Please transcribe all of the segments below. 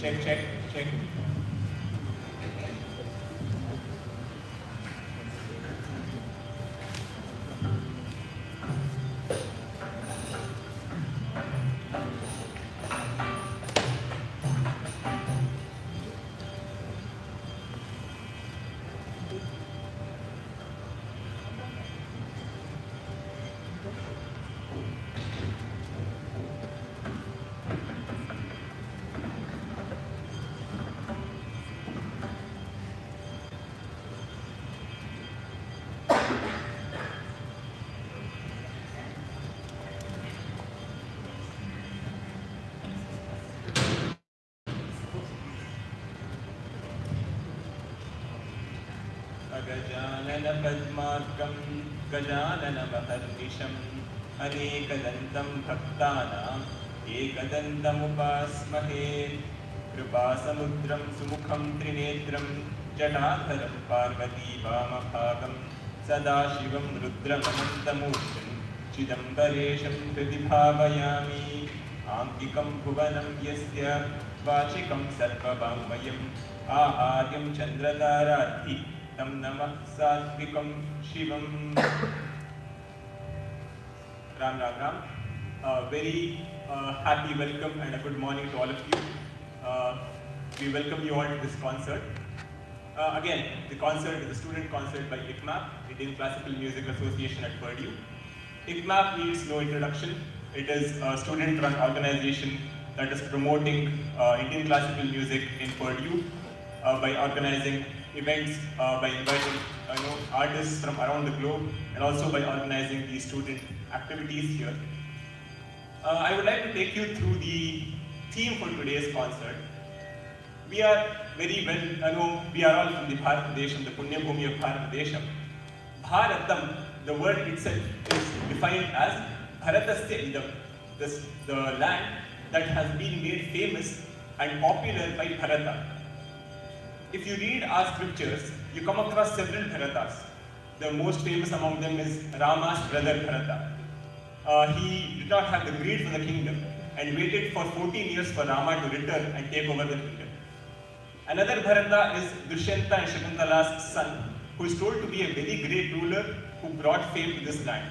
Check, check, check. गजाननपद्मार्कं गजाननमहर्निशम् अनेकदन्तं भक्तानाम् एकदन्तमुपास्महे कृपासमुद्रं सुमुखं त्रिनेत्रं जटाधरं पार्वतीवामभागं सदाशिवं रुद्रमनन्तमूर्तिं चिदम्बरेशं हृदि भावयामि आङ्गिकं भुवनं यस्य वाचिकं सर्ववाङ्मयम् आहार्यं चन्द्रताराद्धि तं नमः सात्विकं शिवं. Ram Ram Ram. Very happy welcome and a good morning to all of you. We welcome you all to this concert. Again, the concert is a student concert by ICMAP, Indian Classical Music Association at Purdue. ICMAP needs no introduction. It is a student-run organization that is promoting Indian classical music in Purdue by organizing events, by inviting artists from around the globe, and also by organizing these student activities here. I would like to take you through the theme for today's concert. We are very well, we are all from the Bharatadesham, the Punya Bhumi of Bharatadesham. Bharatam, the word itself, is defined as Bharatasya Idam, the land that has been made famous and popular by Bharata. If you read our scriptures, you come across several Bharatas. The most famous among them is Rama's brother Bharata. He did not have the greed for the kingdom and waited for 14 years for Rama to return and take over the kingdom. Another Bharata is Dushyanta and Shakuntala's son, who is told to be a very great ruler who brought fame to this land.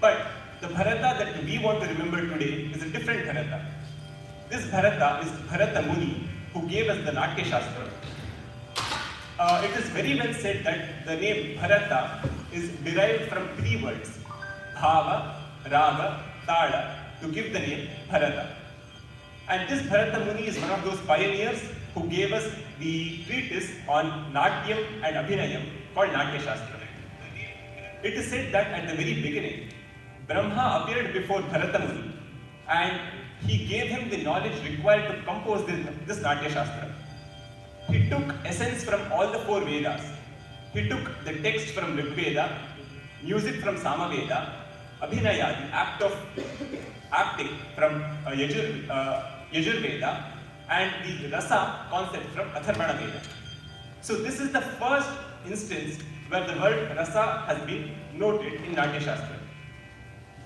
But the Bharata that we want to remember today is a different Bharata. This Bharata is Bharata Muni, who gave us the Natya Shastra. It is very well said that the name Bharata is derived from three words, Bhava, Raga, Tala, to give the name Bharata. And this Bharata Muni is one of those pioneers who gave us the treatise on Natyam and Abhinayam called Natya Shastra. It is said that at the very beginning, Brahma appeared before Bharata Muni and he gave him the knowledge required to compose this Natya Shastra. He took essence from all the four Vedas. He took the text from Rig Veda, music from Sama Veda, Abhinaya, the act of acting from Yajur Veda, and the Rasa concept from Atharvana Veda. So this is the first instance where the word Rasa has been noted in Natya Shastra.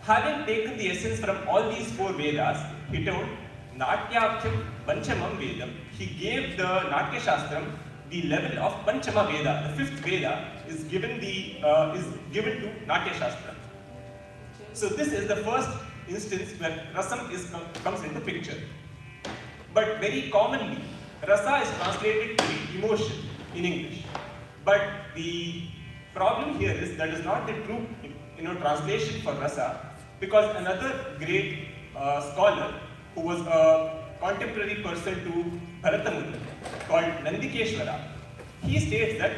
Having taken the essence from all these four Vedas, he told Natyabhyam Panchamam Vedam. He gave the Natya Shastram the level of Panchama Veda. The fifth Veda is given to Natya Shastra. So this is the first instance where Rasam comes into picture. But very commonly, Rasa is translated to be emotion in English. But the problem here is that is not the true translation for Rasa, because another great scholar who was a contemporary person to Bharata Muni called Nandikeshwara, he states that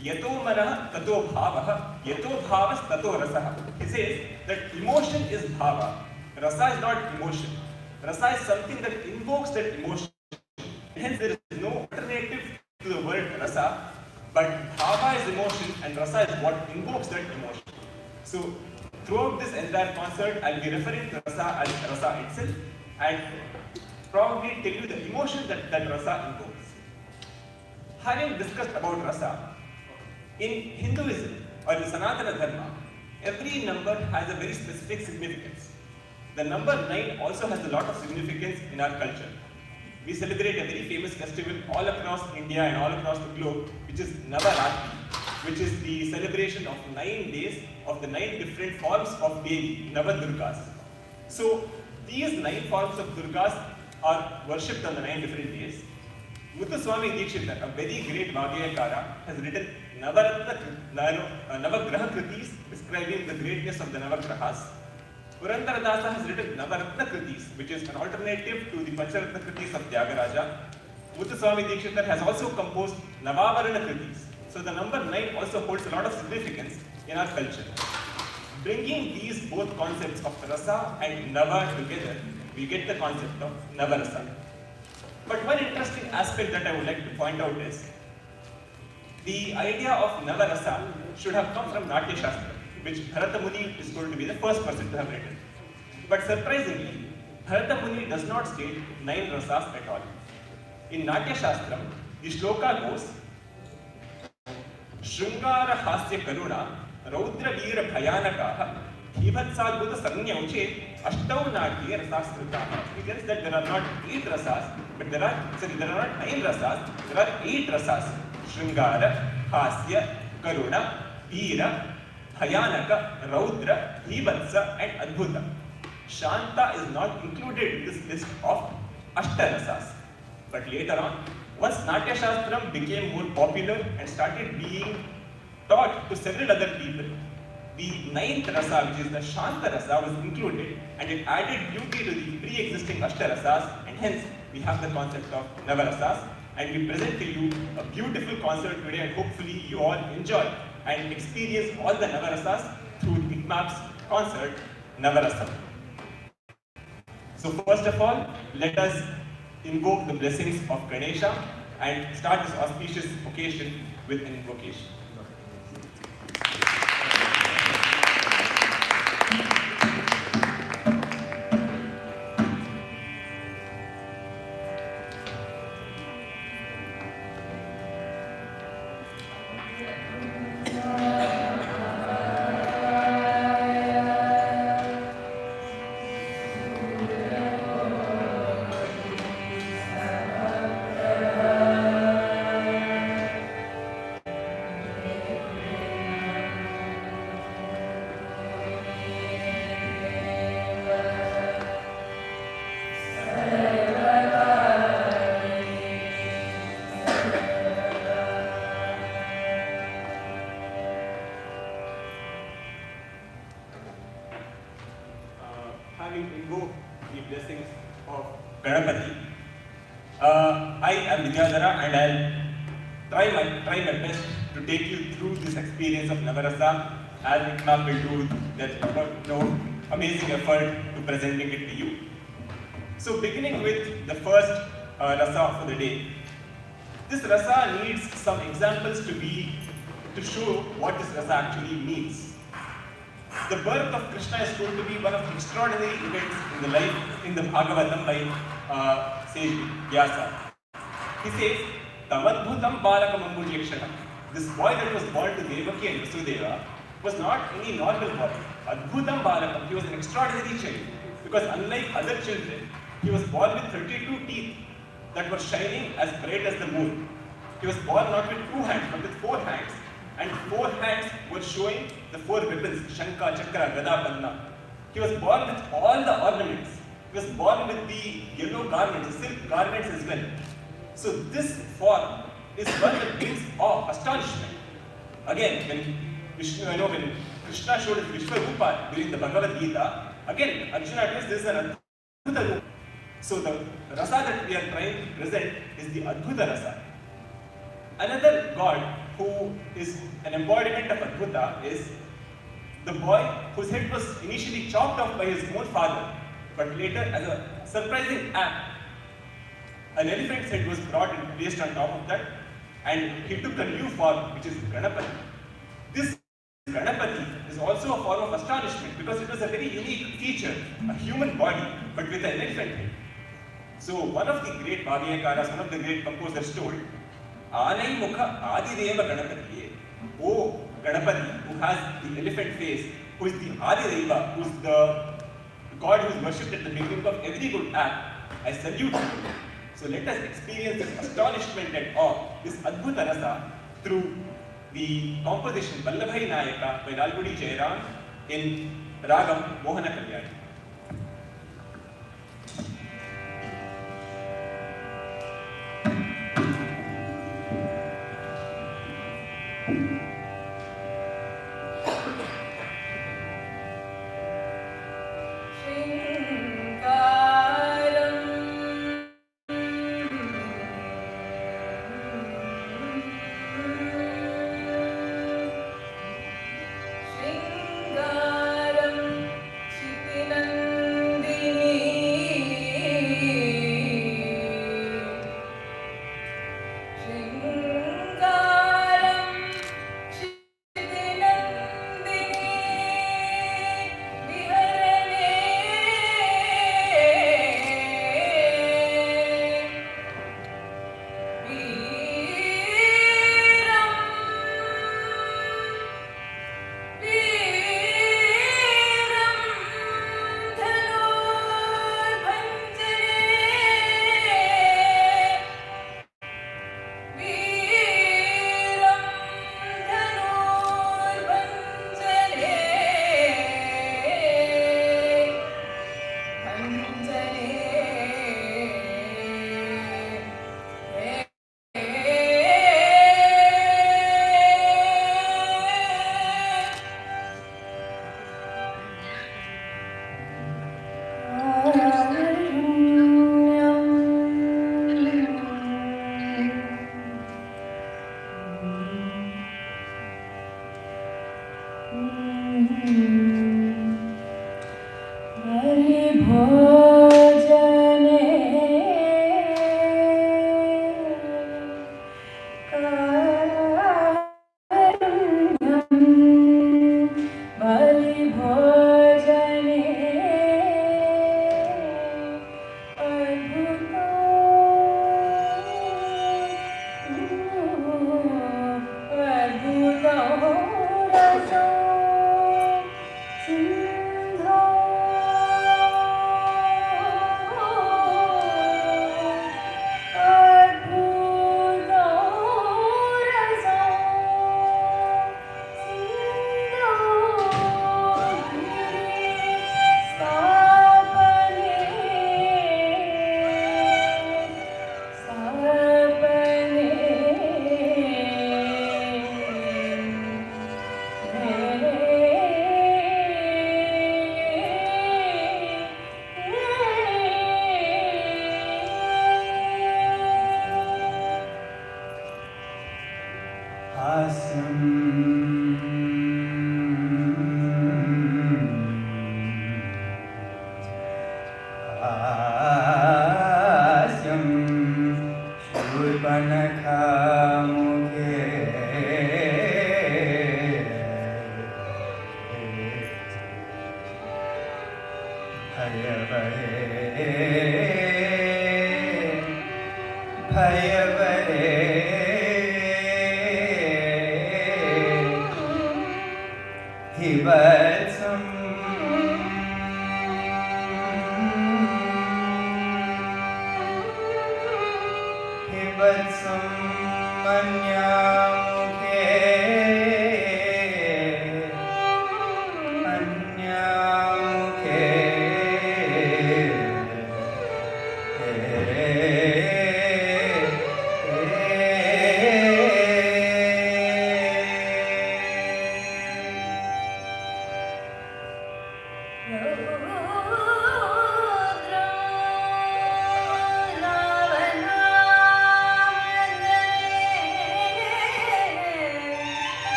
Yato Manah Tato Bhavaha, Yato Bhavas Tato Rasaha. He says that emotion is Bhava, Rasa is not emotion. Rasa is something that invokes that emotion. Hence there is no alternative to the word Rasa, but Bhava is emotion and Rasa is what invokes that emotion. So throughout this entire concert, I will be referring to Rasa as Rasa itself and probably tell you the emotion that Rasa invokes. Having discussed about Rasa, in Hinduism or in Sanatana Dharma, every number has a very specific significance. The number 9 also has a lot of significance in our culture. we celebrate a very famous festival all across India and all across the globe, which is Navaratri, which is the celebration of 9 days of the 9 different forms of Devi, Navadurgas. So these 9 forms of Durgas are worshipped on the 9 different days. Muthuswami Dikshita, a very great Vagyakara, has written Navagraha Kritis describing the greatness of the Navagrahas. Purandaradasa has written Navaratna Kritis, which is an alternative to the Pancharatna Kritis of Tyagaraja. Muthuswami Dikshita has also composed Navavarana Kritis. So the number 9 also holds a lot of significance in our culture. Bringing these both concepts of Rasa and Nava together, we get the concept of Navarasa. But one interesting aspect that I would like to point out is, the idea of Navarasa should have come from Natya Shastra, which Bharata Muni is going to be the first person to have written. But surprisingly, Bharata Muni does not state 9 rasas at all. In Natya Shastram, the shloka goes, Shrungara Hasya Karuna, Raudra Veera Bhayanakaha, Hibhatsadbhuta Sarnyauche, Ashtau Natya Rasaskritaha. It means that there are not 8 rasas, but there are not 9 rasas, there are 8 rasas. Shrungara, Hasya, Karuna, Veera, Bhayanaka, Raudra, Hibhatsa and Adbhuta. Shanta is not included in this list of Ashtarasas. But later on, once Natya Shastram became more popular and started being taught to several other people, the 9th rasa, which is the Shanta rasa, was included and it added beauty to the pre-existing Ashtarasas, and hence we have the concept of Navarasas. And we present to you a beautiful concert today, and hopefully you all enjoy and experience all the Navarasas through ICMAP's concert, Navarasam. So first of all, let us invoke the blessings of Ganesha and start this auspicious occasion with an invocation. Having invoked the blessings of Ganapati, I am Vidyadhara and I'll try my best to take you through this experience of Navarasa as ICMAP will do that amazing effort to presenting it to you. So beginning with the first rasa for the day. This rasa needs some examples to show what this rasa actually means. The birth of Krishna is going to be one of the extraordinary events in the life in the Bhagavatam by sage Vyasa. He says, Tamadbhutam balakam ambujekshana. This boy that was born to Devaki and Vasudeva was not any normal boy. Adbhutam balakam, he was an extraordinary child. Because unlike other children, he was born with 32 teeth that were shining as bright as the moon. He was born not with 2 hands, but with 4 hands. And 4 hands were showing the 4 weapons, Shanka, Chakra, Gada, Padma. He was born with all the ornaments. He was born with the yellow garments, the silk garments as well. So this form is one that brings awe, astonishment. Again, when Krishna showed his Vishwarupa during the Bhagavad Gita, again, Arjuna tells this is an Adbhuta Rupa. So the rasa that we are trying to present is the Adbhuta rasa. Another god who is an embodiment of Adbhuta is the boy whose head was initially chopped off by his own father, but later, as a surprising act, an elephant's head was brought and placed on top of that, and he took a new form, which is Ganapati. This Ganapati is also a form of astonishment because it was a very unique feature, a human body, but with an elephant head. So one of the great Vagyakaras, one of the great composers told, Anai Mukha Adideva Ganapati, O Ganapati, who has the elephant face, who is the Adideva, who is the god who is worshipped at the beginning of every good act, I salute you. So let us experience this astonishment and awe, this Adbhuta Rasa, through the composition Vallabhai Nayaka by Nalgudi Jairam in Ragam Mohana Kalyani.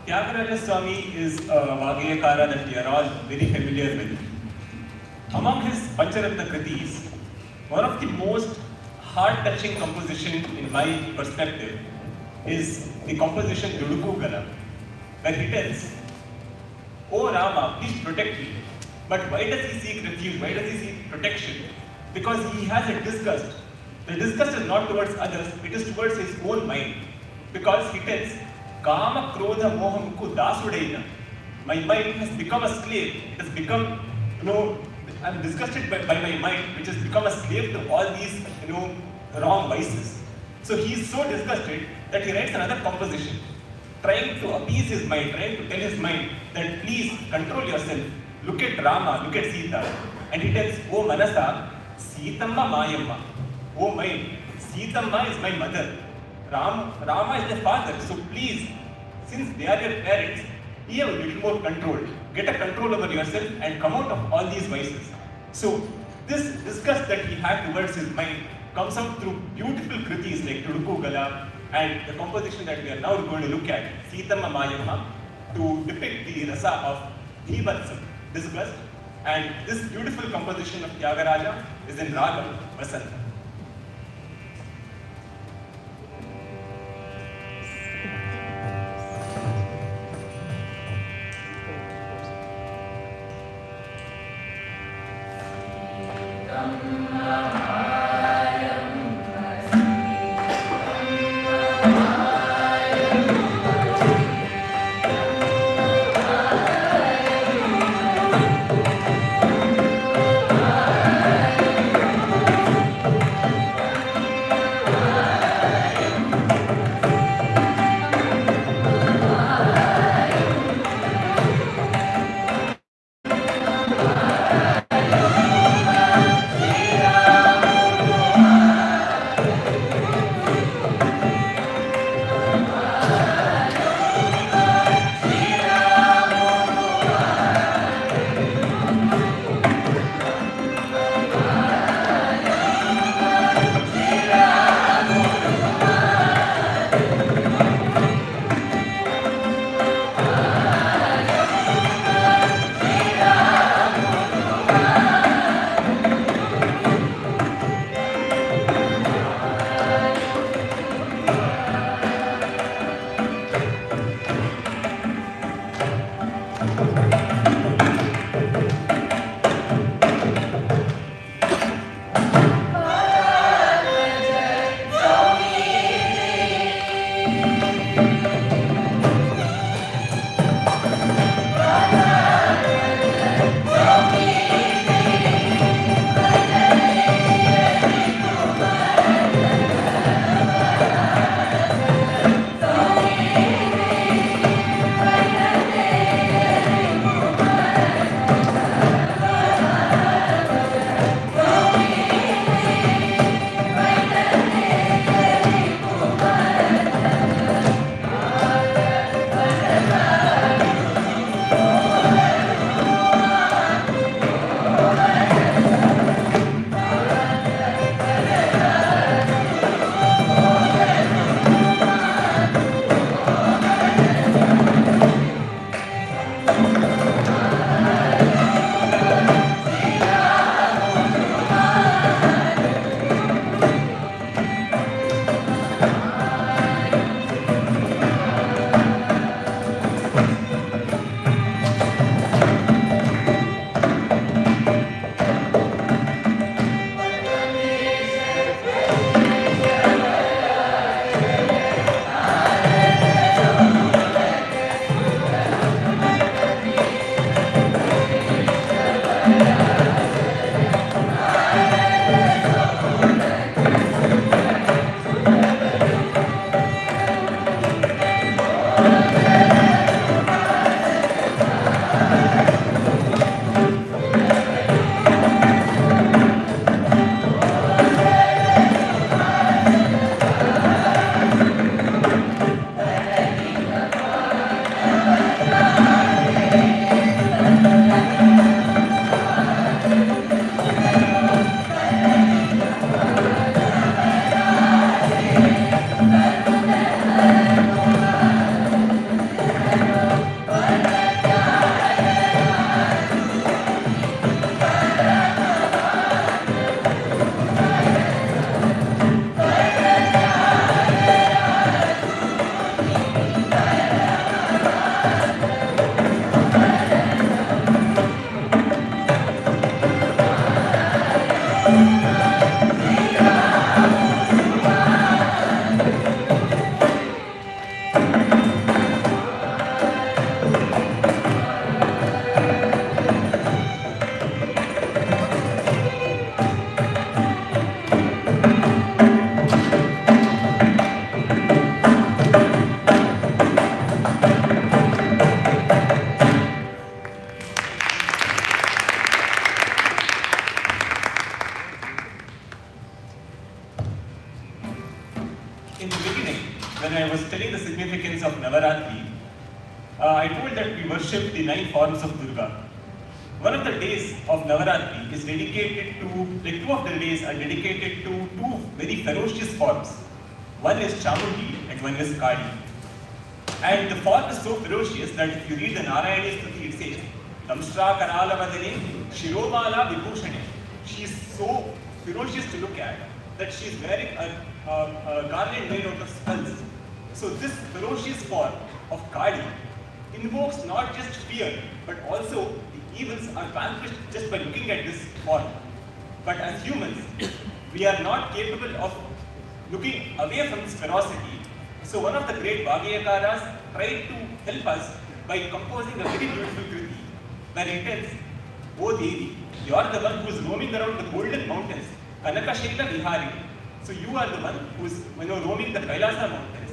Tyagaraja Swami is a Vagayakara that we are all very familiar with. Among his Pancharatna Kritis, one of the most heart-touching composition in my perspective is the composition Duduku Gala, where he tells, "O Rama, please protect me." But why does he seek refuge? Why does he seek protection? Because he has a disgust. The disgust is not towards others, it is towards his own mind. Because he tells, Kama Krodha Mohamku Dasudaina. My mind has become a slave. It has become, I'm disgusted by my mind, which has become a slave to all these, wrong vices. So he is so disgusted that he writes another composition, trying to appease his mind, trying to tell his mind that please control yourself. Look at Rama, look at Sita. And he tells, O Manasa, Sitamma Mayamma. O mind, Sitamma is my mother. Rama is the father. So please, since they are your parents, be a little more controlled. Get a control over yourself and come out of all these vices. So this disgust that he had towards his mind comes out through beautiful kritis like Tuduku Gala and the composition that we are now going to look at, Sitamma Mayamma, to depict the rasa of Dhivatsam, disgust. And this beautiful composition of Tyagaraja is in Ragam Vasanta. in the beginning, when I was telling the significance of Navaratri, I told that we worship the 9 forms of Durga. One of the days of Navaratri is dedicated to, like two of the days are dedicated to two very ferocious forms. One is Chamundi and one is Kali. And the form is so ferocious that if you read the Narayani Stuti, it says, Damshra Karala Vadane, Shiromala Vibhushane. She is so ferocious to look at that she is wearing a garland made out of skulls. So this ferocious form of Kali invokes not just fear, but also the evils are vanquished just by looking at this form. But as humans, we are not capable of looking away from this ferocity. So one of the great Vagyakaras tried to help us by composing a very beautiful kriti, where it tells, O Devi, you are the one who is roaming around the golden mountains, Kanakashaila Viharini. So you are the one who is roaming the Kailasa mountains.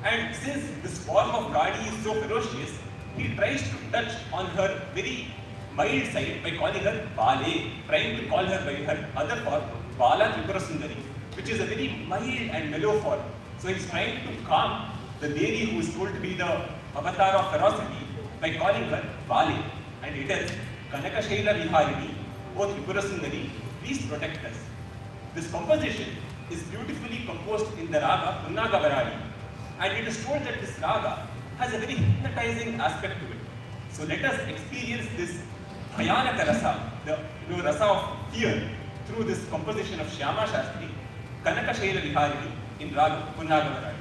And since this form of Kali is so ferocious, he tries to touch on her very mild side by calling her Bale, trying to call her by her other form, Bala Tripura Sundari, which is a very mild and mellow form. So he's trying to calm the Devi who is told to be the avatar of ferocity by calling her Bale. And it is Kanakashaila Viharini, O Tripura Sundari, please protect us. This composition is beautifully composed in the raga Punnagavarali. And it is told that this raga has a very hypnotizing aspect to it. So let us experience this Bhayanaka rasa, the rasa of fear, through this composition of Shyama Shastri, Kanakashaila Viharini in raga Punnagavarali.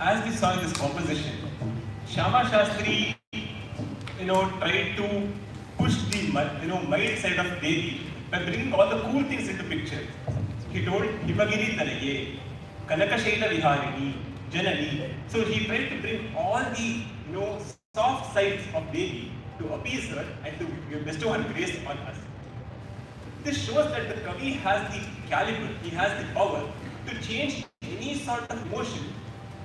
as we saw in this composition, Shyama Shastri, tried to push the mild side of Devi by bringing all the cool things into picture. He told Himagiri Tanaye, Kanakashaila Viharini, Janani. So he tried to bring all the soft sides of Devi to appease her and to bestow her grace on us. This shows that the Kavi has the caliber, he has the power to change any sort of emotion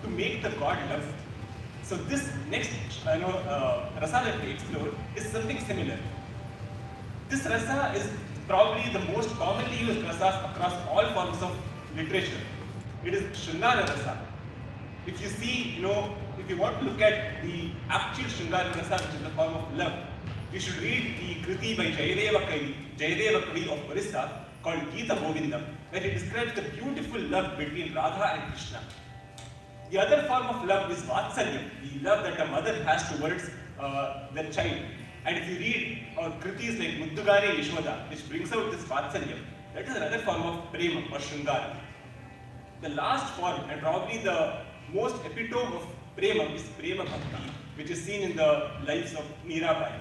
to make the god love. So this next rasa that we explore is something similar. This rasa is probably the most commonly used rasas across all forms of literature. It is Shringara rasa. If you see, if you want to look at the actual Shringara rasa, which is the form of love, you should read the Kriti by Jayadeva Kavi of Orissa called Geeta Govindam, where it describes the beautiful love between Radha and Krishna. The other form of love is Vatsalyam, the love that a mother has towards their child. And if you read Kritis like Muddugare Yashoda, which brings out this Vatsalyam, that is another form of Prema or Shringara. The last form, and probably the most epitome of Prema, is Prema Bhakti, which is seen in the lives of Mirabai.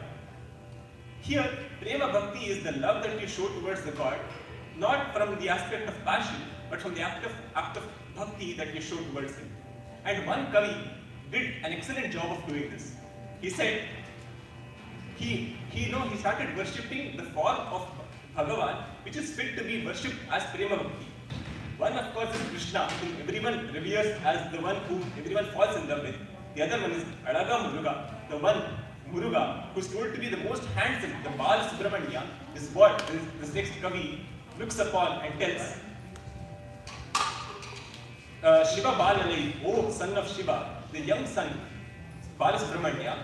Here, Prema Bhakti is the love that you show towards the god, not from the aspect of passion, but from the act of bhakti that you show towards him. And one Kavi did an excellent job of doing this. He said, he started worshipping the form of Bhagavan, which is fit to be worshipped as Prema Bhakti. One, of course, is Krishna, whom everyone reveres as the one whom everyone falls in love with. The other one is Adaga Muruga, the one Muruga, who is told to be the most handsome, the Bala Subramanya, is what this next Kavi looks upon and tells. Shiva Balalai, O son of Shiva, the young son, Bala Subramanya,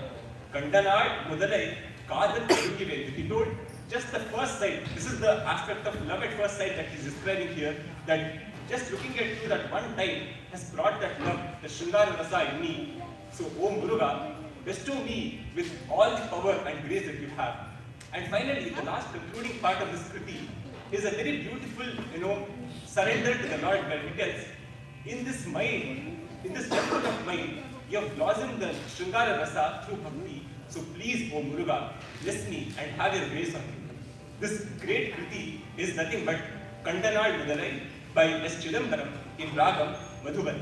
Kandanad Mudalai, Kadal Karukive. He told just the first sight, this is the aspect of love at first sight that he's describing here, that just looking at you that one time has brought that love, the Shringara Rasa in me. So, O Muruga, bestow me with all the power and grace that you have. And finally, the last concluding part of this Kriti is a very beautiful, surrender to the Lord, where he tells, in this mind, in this temple of mind, you have blossomed the Shringara Rasa through Bhakti. So please, O Muruga, bless me and have your grace on me. This great Kriti is nothing but Kandanad Mudalai by S. Chidambaram in Ragam Madhuban.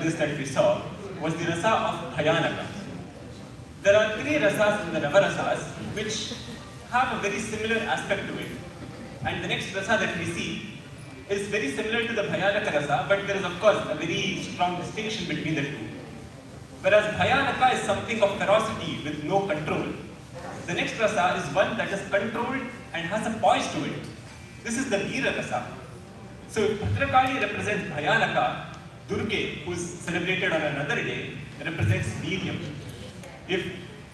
this that we saw was the rasa of Bhayanaka. There are three rasas in the Navarasas which have a very similar aspect to it. And the next rasa that we see is very similar to the Bhayanaka rasa, but there is of course a very strong distinction between the two. Whereas Bhayanaka is something of ferocity with no control, the next rasa is one that is controlled and has a poise to it. This is the Veera rasa. So if Bhadrakali represents Bhayanaka, Durge, who is celebrated on another day, represents Veeryam. If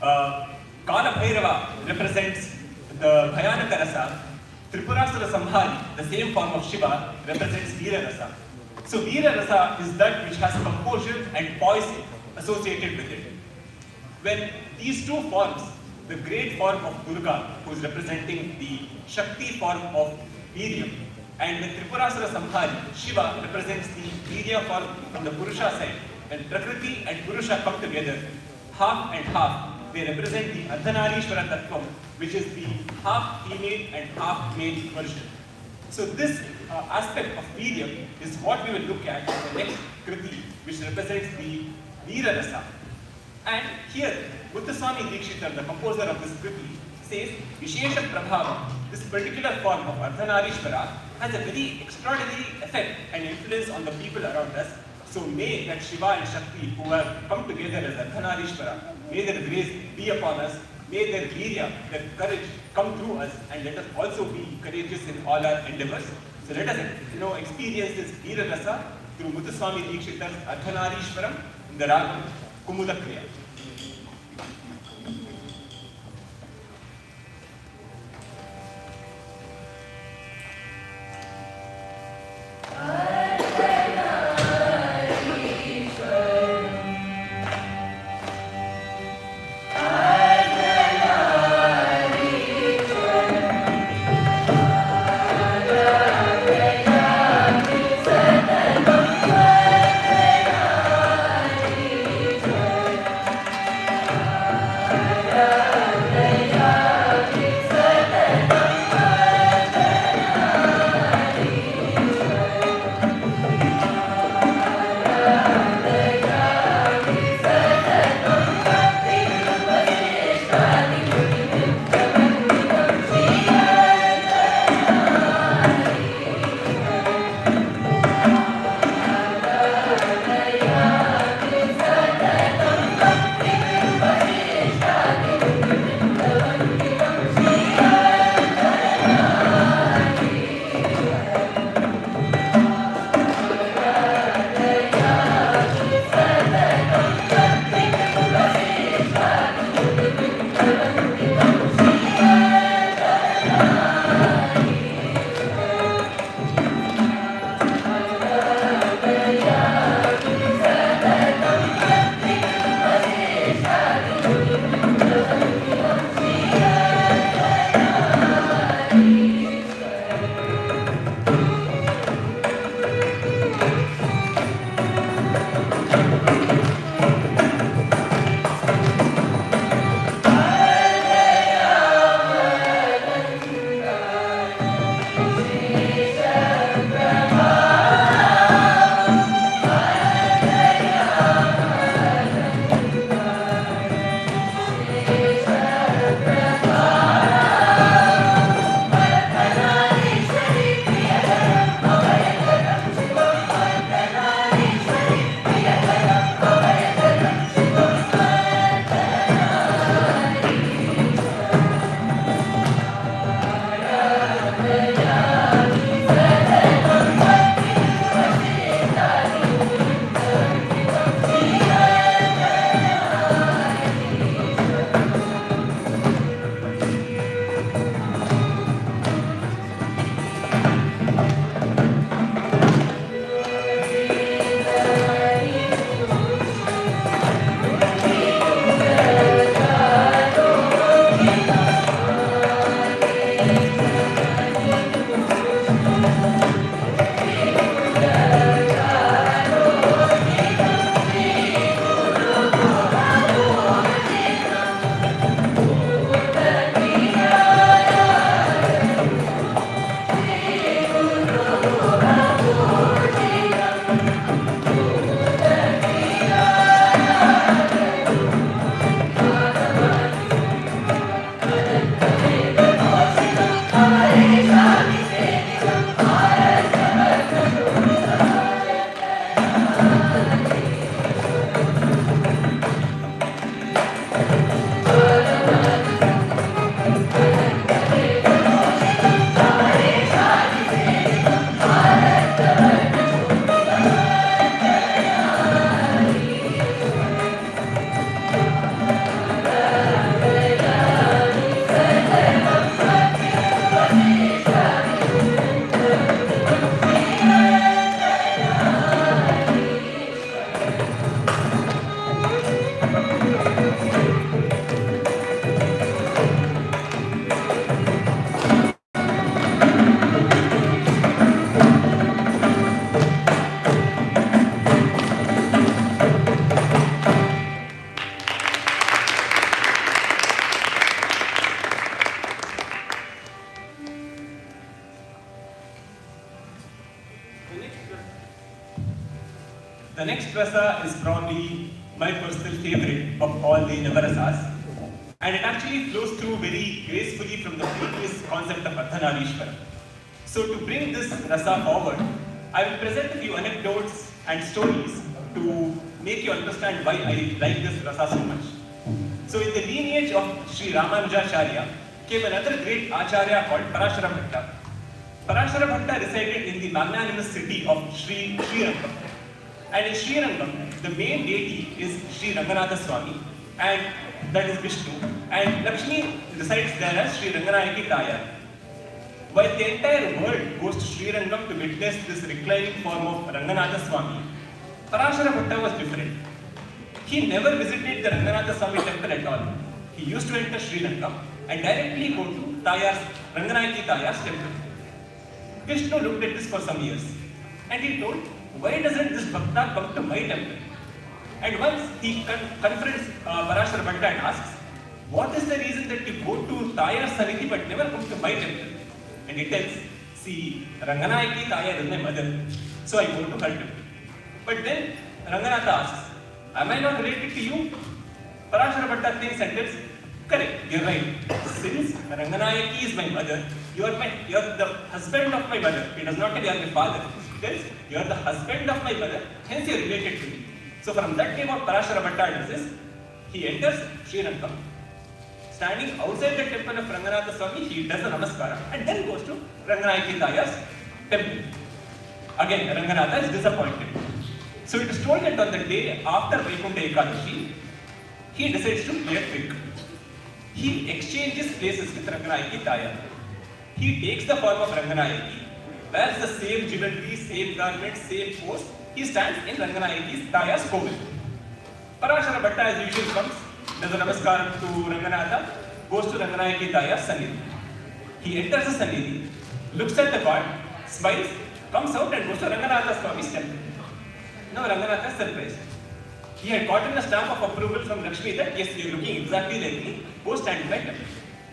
Kala Bhairava represents the Bhayanaka rasa, Tripurasura Samhari, the same form of Shiva, represents Veera rasa. So Veera rasa is that which has composure and poise associated with it. When these two forms, the great form of Durga, who is representing the Shakti form of Veeryam, and the Tripurasura Samhari, Shiva, represents the Veerya form from the Purusha side, when Prakriti and Purusha come together, half and half, they represent the Ardhanarishwara Tattvam, which is the half female and half male version. So this aspect of Veeryam is what we will look at in the next Kriti, which represents the Veera rasa. And here, Muthuswami Dikshithar, the composer of this Kriti, says, Vishesha Prabhava, this particular form of Ardhanarishwara, has a very extraordinary effect and influence on the people around us. So may that Shiva and Shakti, who have come together as Ardhanarishwara, may their grace be upon us, may their Veerya, their courage come through us, and let us also be courageous in all our endeavors. So let us experience this Veera rasa through Muthuswami Dikshithar's Ardhanarishwaram in the ragam Kumuda Kriya. The next rasa is probably my personal favorite of all the Navarasas, and it actually flows through very gracefully from the previous concept of Ardhanarishvara. So to bring this rasa forward, I will present a few anecdotes and stories to make you understand why I like this rasa so much. So in the lineage of Sri Ramanujacharya came another great Acharya called Parashara Bhatta. Parashara Bhatta resided in the magnanimous city of Srirangam. And in Srirangam, the main deity is Sri Ranganatha Swami, and that is Vishnu. And Lakshmi resides there as Sri Ranganayaki Tayar. While the entire world goes to Srirangam to witness this reclining form of Ranganatha Swami, Parashara Bhatta was different. He never visited the Ranganatha Swami temple at all. He used to enter Srirangam and directly go to Ranganayaki Tayar's temple. Vishnu looked at this for some years and he told, why doesn't this Bhakta come to my temple? And once he confronts Parashara Bhatta and asks, what is the reason that you go to Tayar's Sanidhi but never come to my temple? And he tells, see, Ranganayaki Tayar is my mother, so I go to her temple. But then Ranganatha asks, am I not related to you? Parashara Bhatta thinks and tells, correct, you're right. Since Ranganayaki is my mother, you're the husband of my mother. He does not tell you're my father. He tells, you're the husband of my mother, hence you're related to me. So from that day what Parashara Bhatta does is, he enters Srirangam. Standing outside the temple of Ranganatha Swami, he does a namaskara and then goes to Ranganayaki Tayar's temple. Again, Ranganatha is disappointed. So it is told that on the day after Vaikuntha Ekadashi, he decides to play a trick. He exchanges places with Ranganayaki Tayar. He takes the form of Ranganayaki, wears the same jewelry, same garment, same pose. He stands in Ranganayaki's Tayar's kovil. Parashara Bhatta as usual comes, does a namaskar to Ranganatha, goes to Ranganayaki Tayar's Sanidhi. He enters the Sanidhi, looks at the god, smiles, comes out and goes to Ranganatha Swami's temple. Now Ranganatha is surprised. He had gotten a stamp of approval from Lakshmi that yes, you are looking exactly like me, go stand in my temple.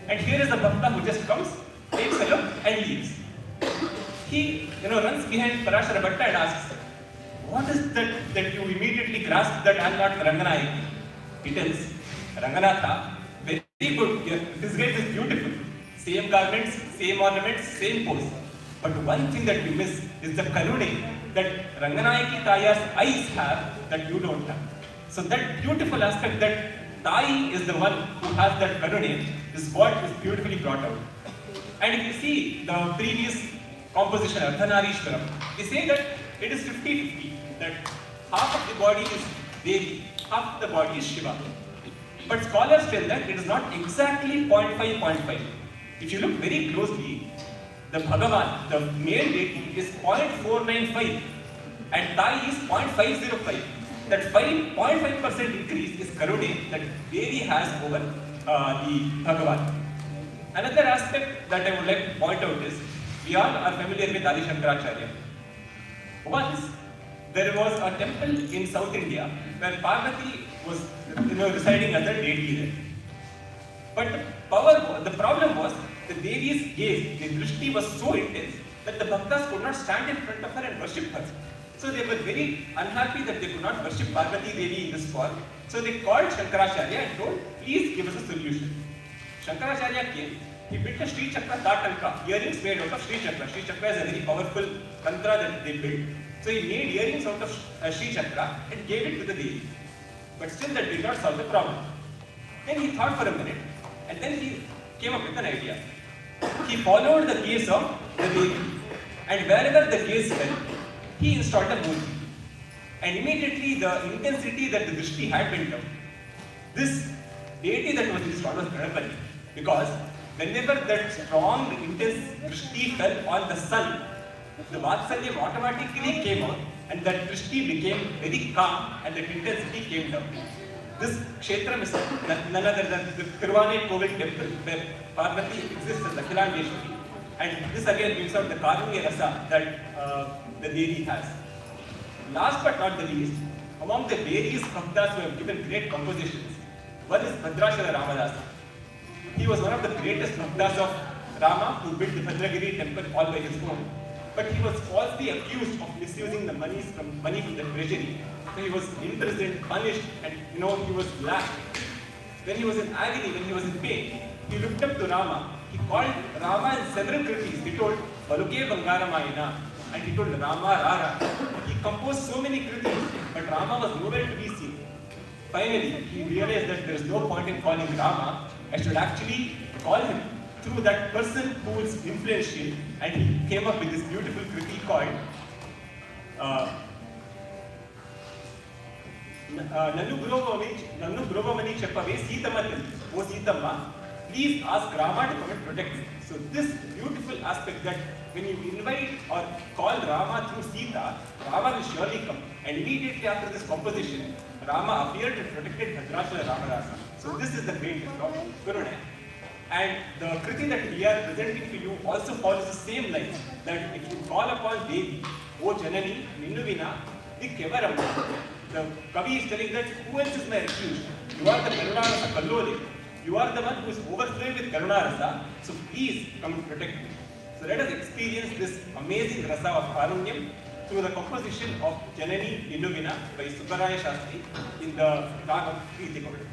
And here is the Bhakta who just comes, takes a look and leaves. He runs behind Parashara Bhatta and asks, what is that you immediately grasp that I am not Ranganayaki? He tells, Ranganatha, very good, your disguise is beautiful. Same garments, same ornaments, same pose. But one thing that you miss is the karune that Ranganayaki Tayar's eyes have that you don't have. So that beautiful aspect that Tai is the one who has that karune is what is beautifully brought out. And if you see the previous composition, Ardhanarishvaram, they say that it is 50-50, that half of the body is Devi, half of the body is Shiva. But scholars tell that it is not exactly 0.5. If you look very closely, the Bhagavan, the male deity, is 0.495 and Tai is 0.505. That 0.5% increase is Karune that Devi has over the Bhagavan. Another aspect that I would like to point out is, we all are familiar with Adi Shankaracharya. Once, there was a temple in South India where Parvati was residing as a deity there. But the problem was, the Devi's gaze, the drishti was so intense that the bhaktas could not stand in front of her and worship her. So they were very unhappy that they could not worship Parvati Devi in this form. So they called Shankaracharya and told, please give us a solution. Shankaracharya came, he built a Sri Chakra Tatanka, earrings made out of Sri Chakra. Sri Chakra is a very powerful tantra that they built. So he made earrings out of Sri Chakra and gave it to the Devi. But still that did not solve the problem. Then he thought for a minute and then he came up with an idea. He followed the gaze of the Devi and wherever the gaze fell, he installed a murti. And immediately the intensity that the drishti had went down. This deity that was installed was Ganapati, because whenever that strong, intense drishti fell on the sun, the Vatsalyam automatically came out and that drishti became very calm and that intensity came down. This kshetram is none other than the Tiruvane Kovil temple where Parvati exists as Akhilandeshwari. And this again brings out the Karunya Rasa that the Devi has. Last but not the least, among the various bhaktas who have given great compositions, one is Bhadrashala Ramadasa. He was one of the greatest bhaktas of Rama who built the Bhadragiri temple all by his own. but he was falsely accused of misusing the money from the treasury. So he was imprisoned, punished, and he was lashed. When he was in agony, when he was in pain, he looked up to Rama. He called Rama in several kritis. He told Baluke Bangaramayana, and he told Rama Rara. He composed so many kritis, but Rama was nowhere to be seen. Finally, he realized that there is no point in calling Rama. I should actually call him through that person who is influential, and he came up with this beautiful kriti called Nannu Grovamani Cheppave Seetamatil, O Seetamma, please ask Rama to come and protect me. So this beautiful aspect that when you invite or call Rama through Sita, Rama will surely come. And immediately after this composition, Rama appeared and protected Bhadrachala Navarasam. So this is the greatness of Karuna. And the kriti that we are presenting to you also follows the same lines, that if you call upon Devi, O Janani, Ninnuvina, Dikkevaramma. The Kavi is telling that who else is my refuge? You are the Karunarasa Kalloli. You are the one who is overflowing with Karunarasa. So please come and protect me. So let us experience this amazing rasa of Karunyam through the composition of Janani Ninnuvina by Subbaraya Shastri in the Rag of Preeti Kaval.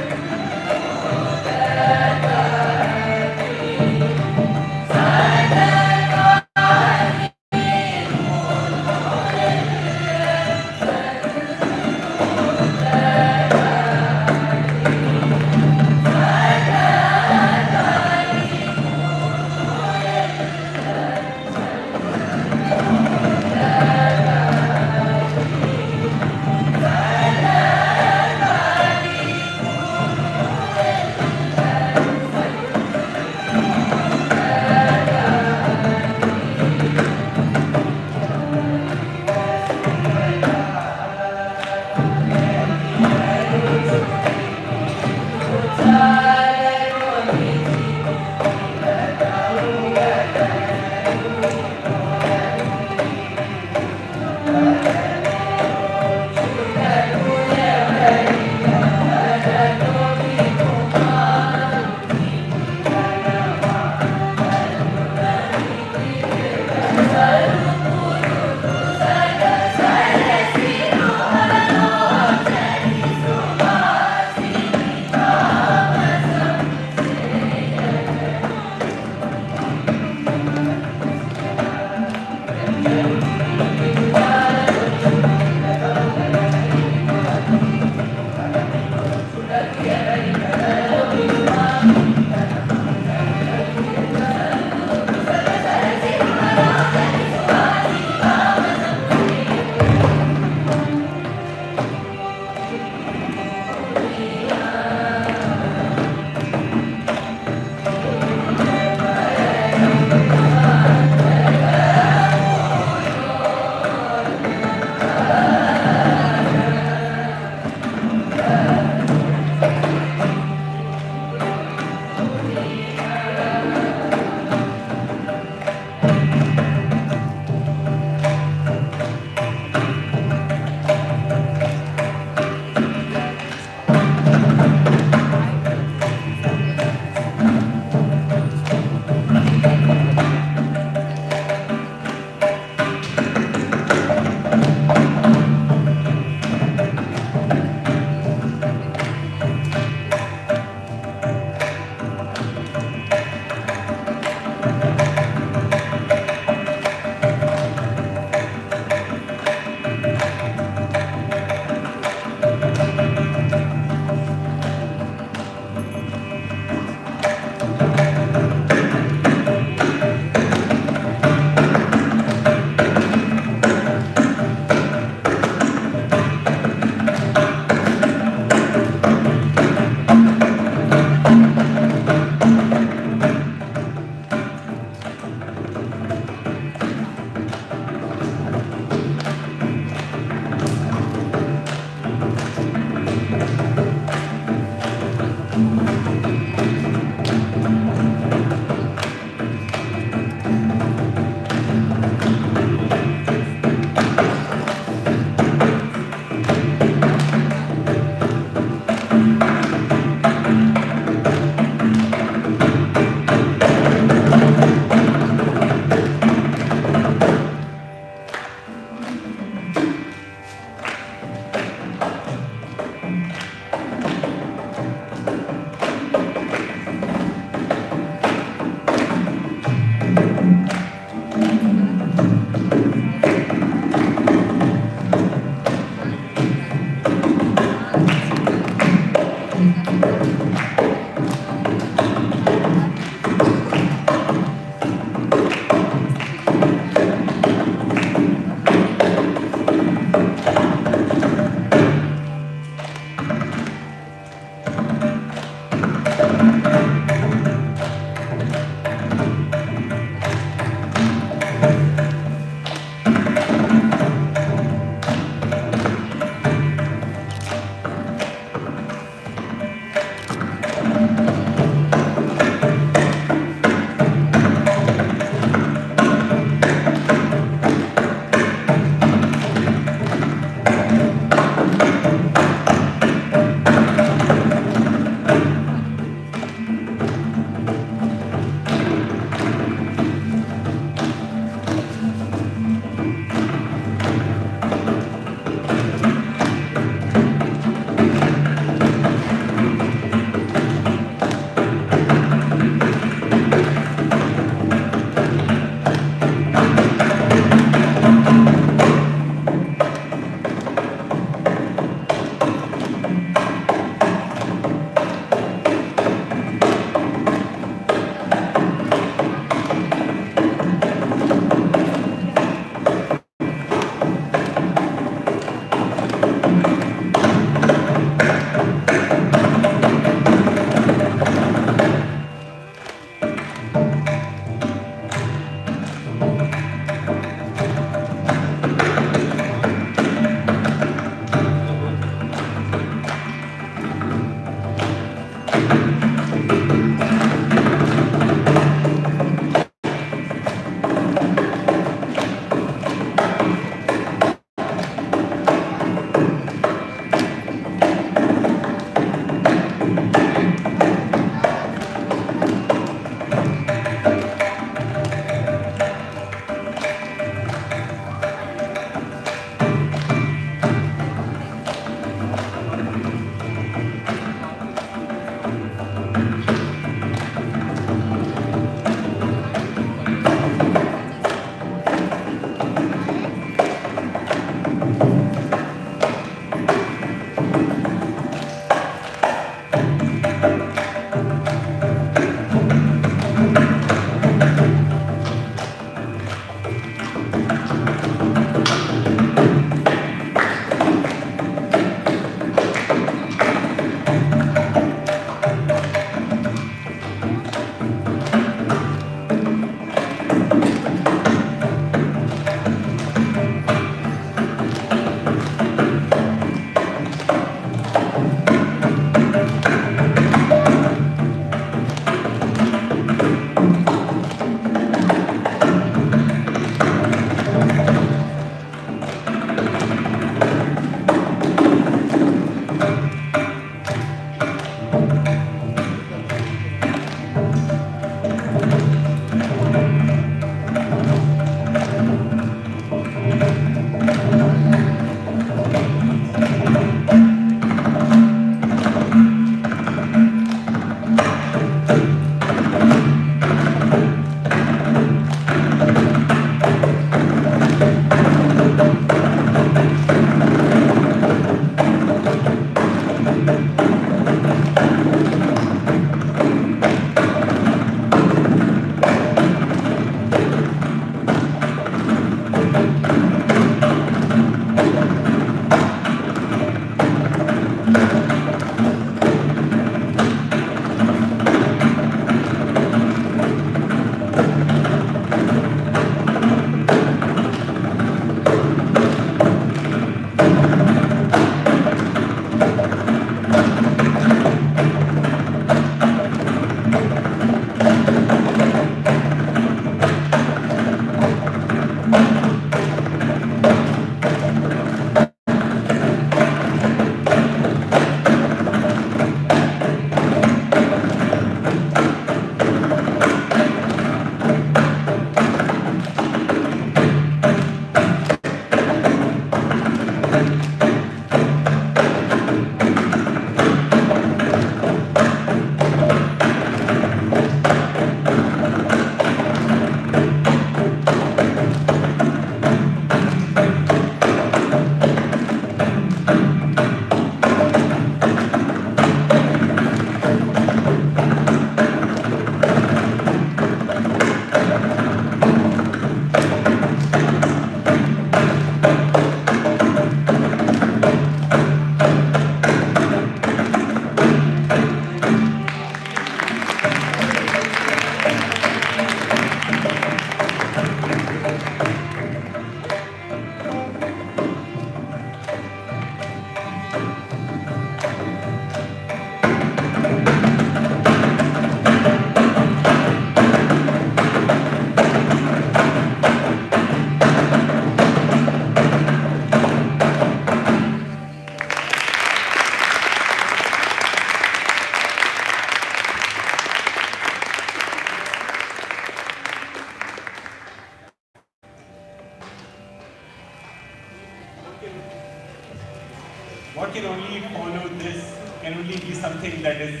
what can only follow this can only be something that is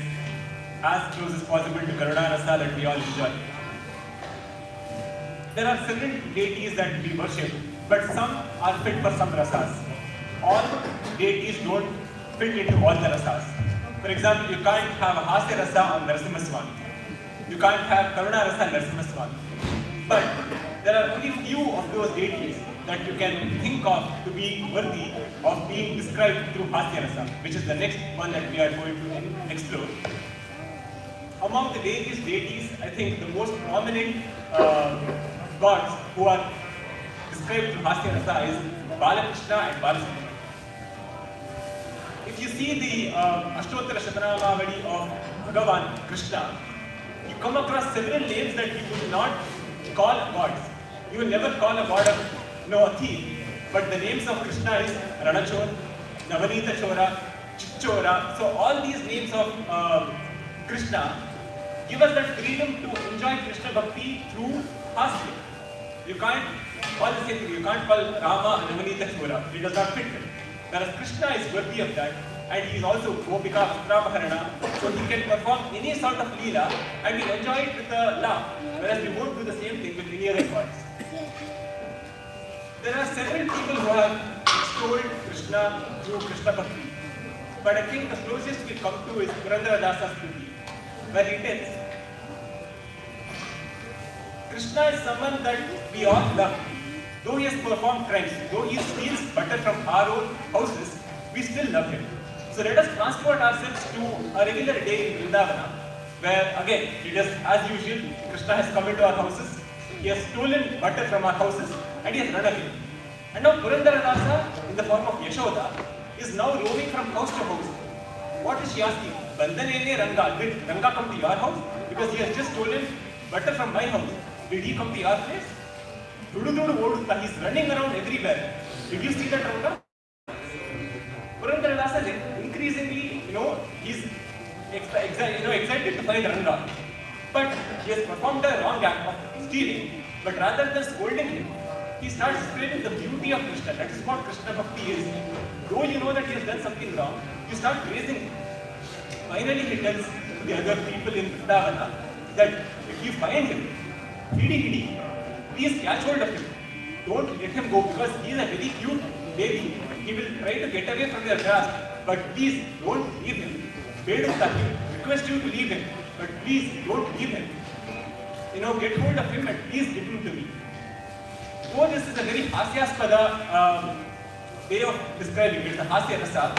as close as possible to Karuna Rasa that we all enjoy. There are several deities that we worship, but some are fit for some rasas. All deities don't fit into all the rasas. For example, you can't have a Hasya Rasa on Narasimha. You can't have Karuna Rasa on Narasimha. But there are only few of those deities that you can think of to be worthy of being described through Hasya Rasa, which is the next one that we are going to explore. Among the deities, I think the most prominent gods who are described through Hasya Rasa is Balakrishna and Balasubramanya. If you see the Ashtottara Shatanamavali of Bhagavan Krishna, you come across several names that you would not call gods. You will never call a god a thief, but the names of Krishna is Ranachor, Navanita Chora, Chichora. So all these names of Krishna give us that freedom to enjoy Krishna Bhakti through Hasya. You can't call the same thing. You can't call Rama Navanita Chora. It does not fit him. Whereas Krishna is worthy of that, and he is also Gopika Putrapaharana, so he can perform any sort of leela and we enjoy it with a laugh. Whereas we won't do the same thing with any other gods. There are several people who have extolled Krishna through Krishna Bhakti, but I think the closest we come to is Purandara Dasa's Stuti, where he tells Krishna is someone that we all love. Though he has performed crimes, though he steals butter from our own houses, we still love him. So let us transport ourselves to a regular day in Vrindavana, where again, it is as usual, Krishna has come into our houses, he has stolen butter from our houses, and he has run away. And now Purandara Dasa, in the form of Yashoda, is now roaming from house to house. What is she asking? Bandanene Ranga, did Ranga come to your house? Because he has just stolen butter from my house. Did he come to your place? He's running around everywhere. Did you see that Ranga? Purandara Dasa is increasingly, he's excited to find Ranga. But he has performed a wrong act of stealing. But rather than scolding him, he starts explaining the beauty of Krishna. That is what Krishna Bhakti is. Though you know that he has done something wrong, you start praising him. Finally, he tells the other people in Vrindavana that if you find him, hidi, please catch hold of him. Don't let him go because he is a very cute baby. He will try to get away from your grasp. But please don't leave him. Request you to leave him. But please don't leave him. Get hold of him and please give him to me. Though this is a very hasyaspada way of describing it, the Hasya Rasa,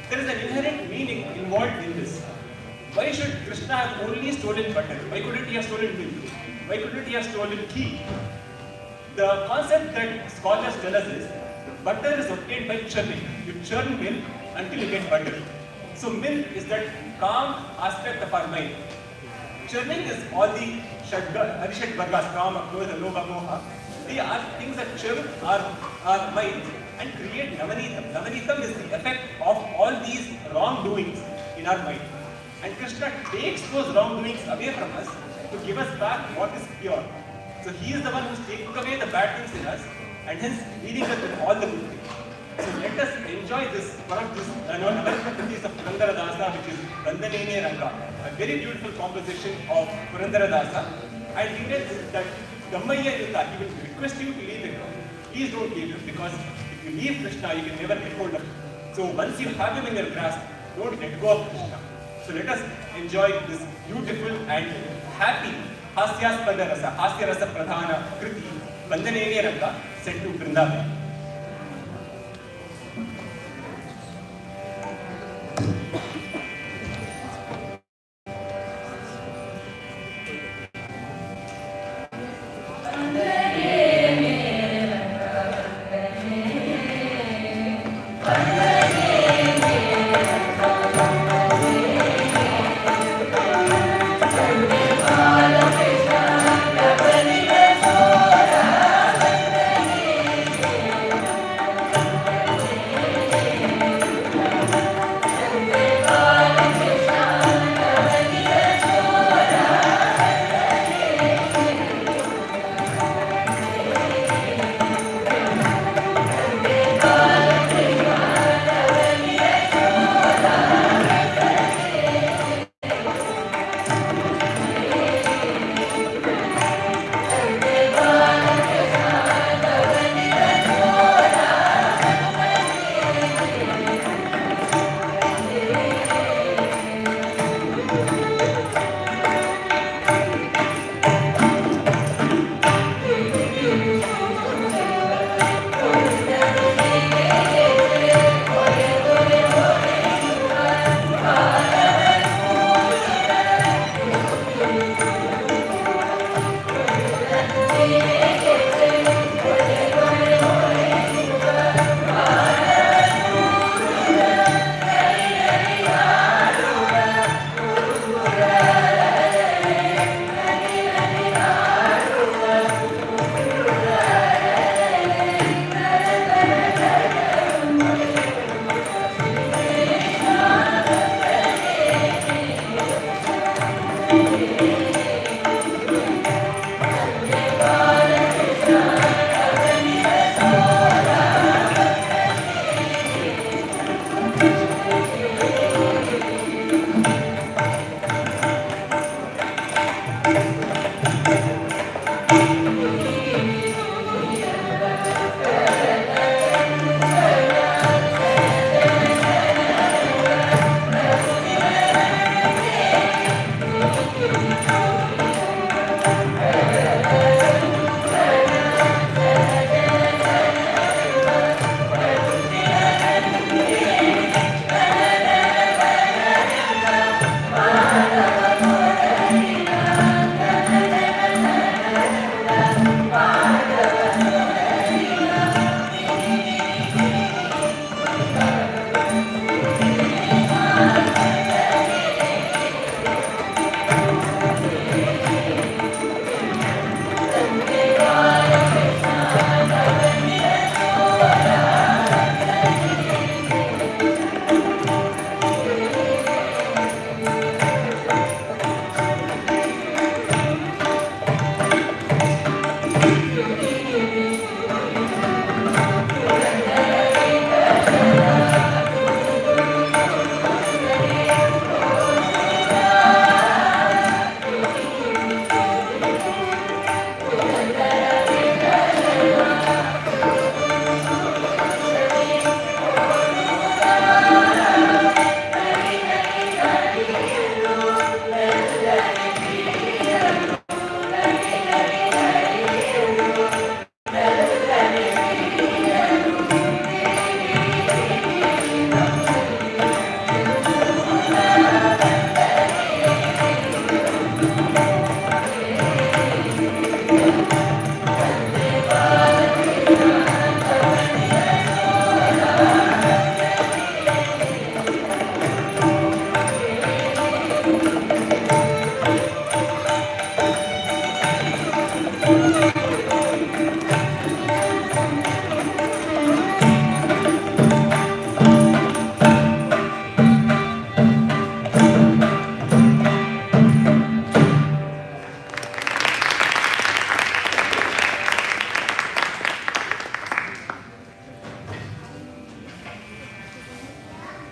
there is an inherent meaning involved in this. Why should Krishna have only stolen butter? Why couldn't he have stolen milk? Why couldn't he have stolen ghee? The concept that scholars tell us is butter is obtained by churning. You churn milk until you get butter. So milk is that calm aspect of our mind. Churning is all the Arishad Vargas, Kama, Krodha, Lobha, Moha. They are things that churn our minds and create Navanitam. Navanitam is the effect of all these wrongdoings in our mind. And Krishna takes those wrongdoings away from us to give us back what is pure. So he is the one who is taking away the bad things in us and hence leading us with all the good things. So let us enjoy this, one of these Navaratna of Purandara Dasa, which is Bandanene Ranga, a very beautiful composition of Purandara Dasa. And he tells that Gammayya Yuta, he will request you to leave him. Please don't leave him because if you leave Krishna, you can never get hold of him. So once you have him in your grasp, don't let go of Krishna. So let us enjoy this beautiful and happy Hasyaspada Rasa, Hasya Rasa Pradhana Kriti, Bandanene Ranga, set to Vrindavan.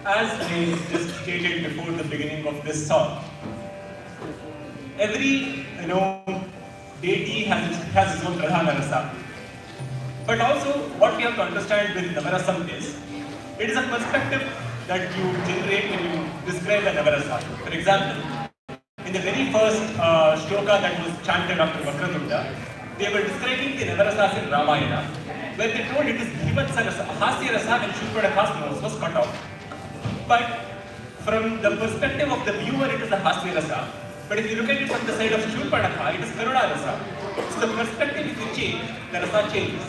as I just stated before the beginning of this song, every deity has its own Pradhana Rasa. But also, what we have to understand with Navarasam is, it is a perspective that you generate when you describe a Navarasa. For example, in the very first shloka that was chanted after Vakratunda, they were describing the Navarasas in Ramayana, where they told it is Bhivatsa Rasa, Hasya Rasa, and Shurpadaka's nose was cut off. But from the perspective of the viewer, it is a Hasya Rasa. But if you look at it from the side of Shurpadaka, it is Karuna Rasa. So the perspective, if you change, the Rasa changes.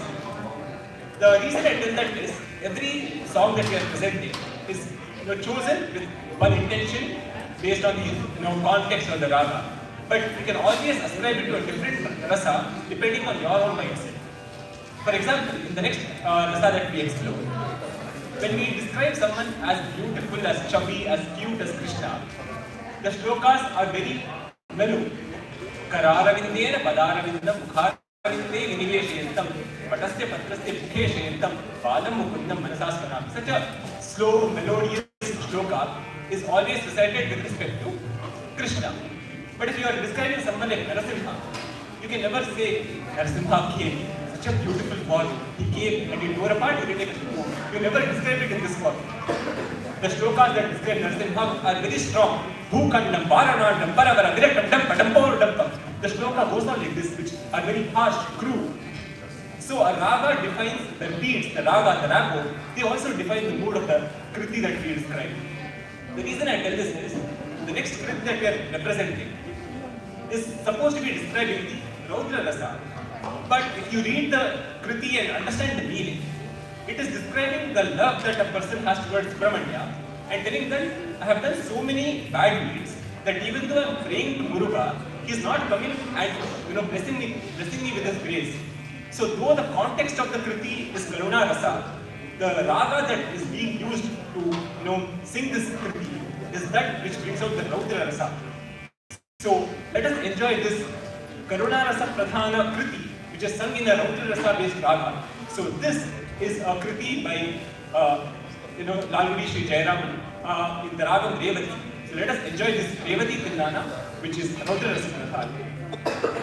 The reason I tell that is, every song that we are presenting is chosen with one intention based on the context of the raga. But you can always ascribe it to a different rasa depending on your own mindset. For example, in the next rasa that we explore, when we describe someone as beautiful, as chubby, as cute as Krishna, the shlokas are very mellow. Kararavindena padaravindam mukharavinde viniveshayantam patasya patrasya mukheshayantam palam mukundam manasasmanam. Such a slow, melodious shloka is always recited with respect to Krishna. But if you are describing someone like Narasimha, you can never say Narasimha came, such a beautiful form. He came and he tore apart the religion. You never describe it in this form. The shlokas that describe Narasimha are very strong. Bhukandam, Varanandam, Paravara, Virakam, Dampa, Dampor, Dampa. The shloka goes on like this, which are very harsh, cruel. So a raga defines the beats, the raga, the rago. They also define the mood of the kriti that we describe. The reason I tell this is, the next kriti that we are representing is supposed to be describing the Raudra Rasa. But if you read the kriti and understand the meaning, it is describing the love that a person has towards Brahmanya and telling them, I have done so many bad deeds that even though I am praying to Muruga, he is not coming and blessing me with his grace. So though the context of the kriti is Karuna Rasa, the raga that is being used to sing this kriti is that which brings out the Raudra Rasa. So let us enjoy this Karuna Rasa Pradhana kriti, which is sung in a Raudra Rasa based raga. So this is a kriti by Lalgudi Sri Jayaraman in the ragam Revati. So let us enjoy this Revati Tillana, which is Raudra Rasa Pradhana.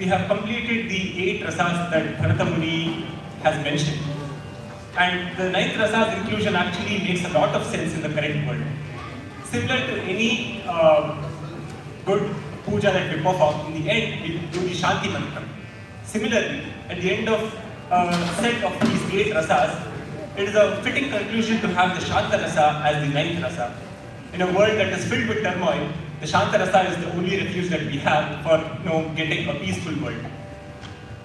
we have completed the 8 rasas that Bharata Muni has mentioned. And the 9th rasa's inclusion actually makes a lot of sense in the current world. Similar to any good puja that we perform, in the end we do the Shanti Mantra. Similarly, at the end of a set of these 8 rasas, it is a fitting conclusion to have the Shanta Rasa as the 9th rasa. In a world that is filled with turmoil, the Shanta Rasa is the only refuge that we have for getting a peaceful world.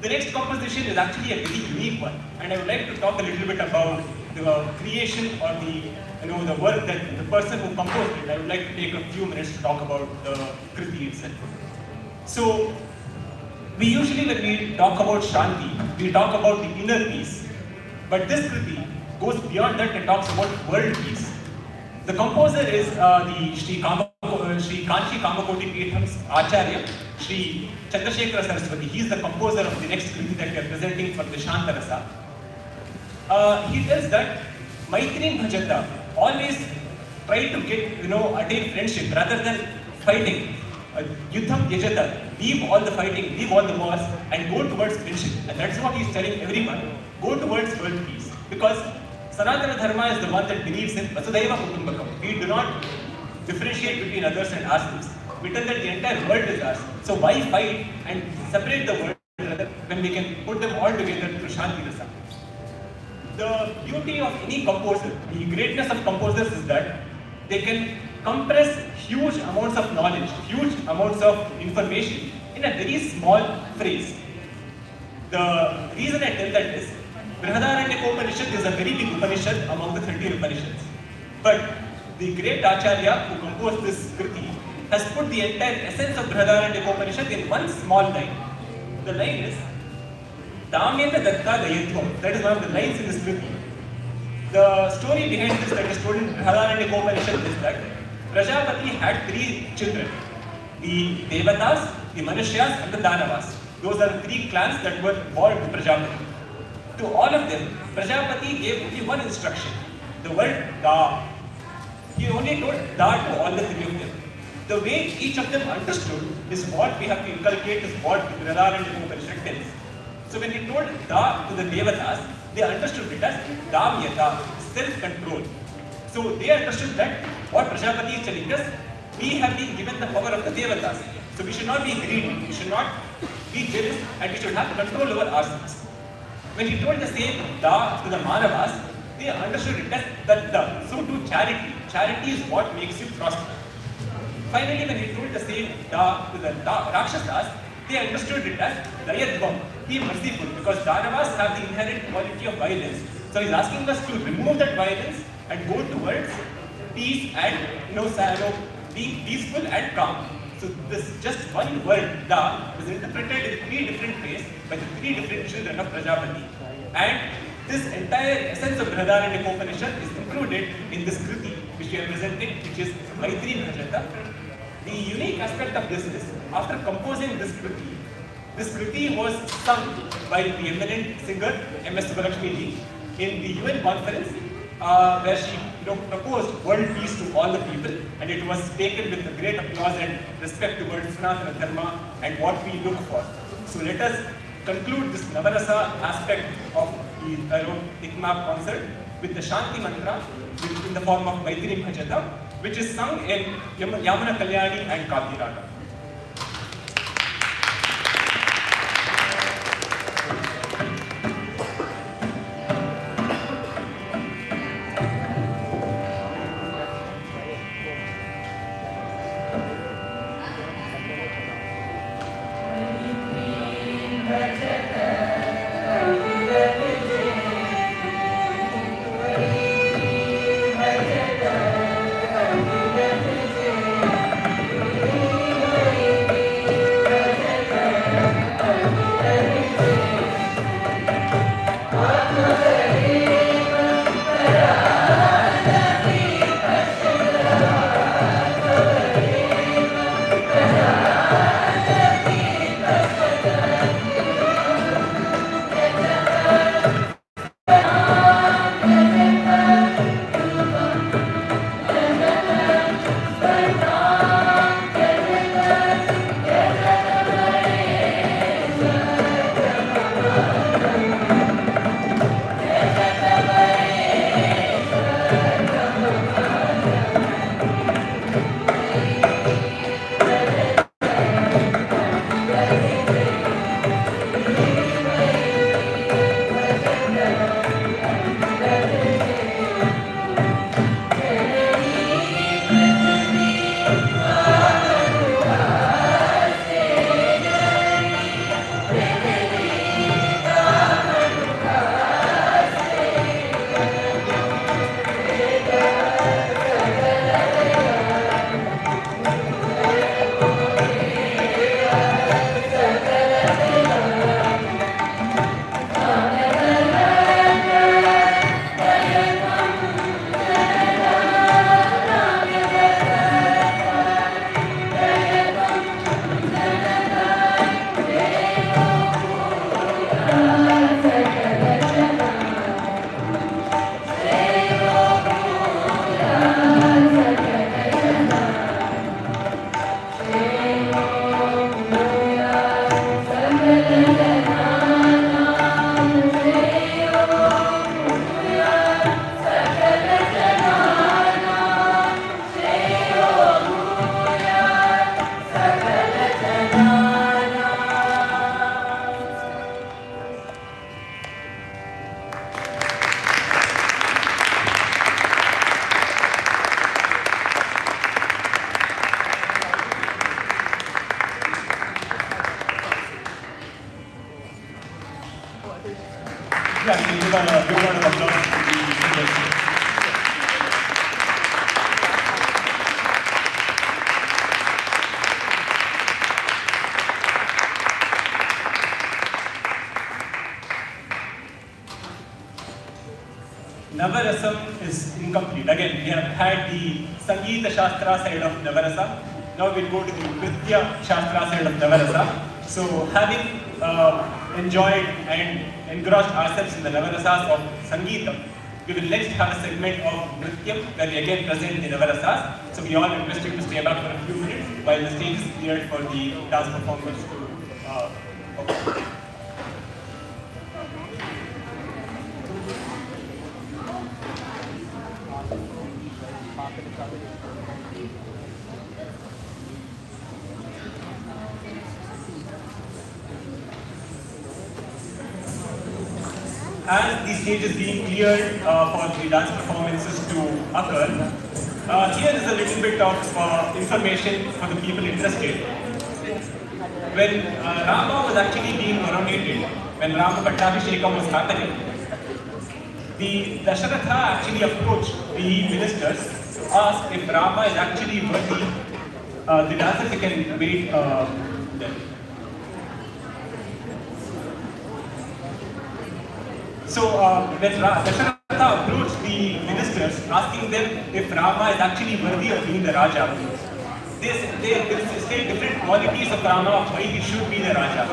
The next composition is actually a very unique one, and I would like to talk a little bit about the creation or the work that the person who composed it. I would like to take a few minutes to talk about the Kriti itself. So, we usually when we talk about Shanti, we talk about the inner peace, but this Kriti goes beyond that and talks about world peace. The composer is the Sri Kanchi Kamakoti Peetham's Acharya, Sri Chandrasekhara Saraswati. He is the composer of the next Kriti that we are presenting for the Shanta Rasa. He tells that Maitrin Bhajata, always try to get, attain friendship rather than fighting. Yuddham Yajata, leave all the fighting, leave all the wars and go towards friendship. And that's what he's telling everyone, go towards world peace. Because Sanatana Dharma is the one that believes in Vasudhaiva Kutumbakam. We do not differentiate between others and ourselves. We tell that the entire world is ours. So why fight and separate the world when we can put them all together through Shanti Rasa? The beauty of any composer, the greatness of composers is that they can compress huge amounts of knowledge, huge amounts of information in a very small phrase. The reason I tell that is, Brihadaranyaka is a very big Upanishad among the 13 Upanishads. But the great Acharya who composed this Kriti has put the entire essence of Brihadaranyaka in one small line. The line is, Damyata Datta Dayatvam. That is one of the lines in this Kriti. The story behind this that is told in Brihadaranyaka Upanishad is that Prajapati had 3 children. The Devatas, the Manushyas and the Danavas. Those are the 3 clans that were born to Prajapati. To all of them, Prajapati gave only one instruction, the word Da. He only told Da to all the 3 of them. The way each of them understood is what we have to inculcate, is what the Brihadaranyaka Upanishad tells. So when he told Da to the Devatas, they understood it as Damyata, self-control. So they understood that what Prajapati is telling us, we have been given the power of the Devatas. So we should not be greedy, we should not be jealous, and we should have control over ourselves. When he told the same Da to the Manavas, they understood it as Datta. So to charity. Charity is what makes you prosper. Finally, when he told the same Da to the Rakshasas, they understood it as Dayatvam, be merciful, because Danavas have the inherent quality of violence. So he's asking us to remove that violence and go towards peace and being peaceful and calm. So this just one word, Da, was interpreted in 3 different ways by the 3 different children of Prajapati. And this entire essence of Brihadaranyaka Upanishad is included in this Kriti, which we have presented, which is Maitri Bhajata. The unique aspect of this is, after composing this Kriti was sung by the eminent singer M.S. Subbulakshmi ji in the UN conference, where she proposed world peace to all the people, and it was taken with a great applause and respect towards Sanatana Dharma and what we look for. So let us conclude this Navarasa aspect of the ICMAP concert with the Shanti Mantra in the form of Maitri Bhajata, which is sung in Yamuna Kalyani and Kati Raga. Yeah, we give a big round of applause to the singers. Navarasam is incomplete. Again, we have had the Sangeeta Shastra side of Navarasa. Now we'll go to the Nritya Shastra side of Navarasa. So having enjoyed and engrossed ourselves in the Navarasas of Sangeetam, we will next have a segment of Nrityam where we again present the Navarasas. So we all requested to stay back for a few minutes while the stage is cleared for the dance performers to perform. As the stage is being cleared for the dance performances to occur, here is a little bit of information for the people interested. When Rama was actually being coronated, when Rama Pattabhishekam was happening, the Dasharatha actually approached the ministers to ask if Rama is actually worthy. The dancers can wait there. So when Dasharatha approached the ministers asking them if Rama is actually worthy of being the Raja, they state different qualities of Rama of why he should be the Raja.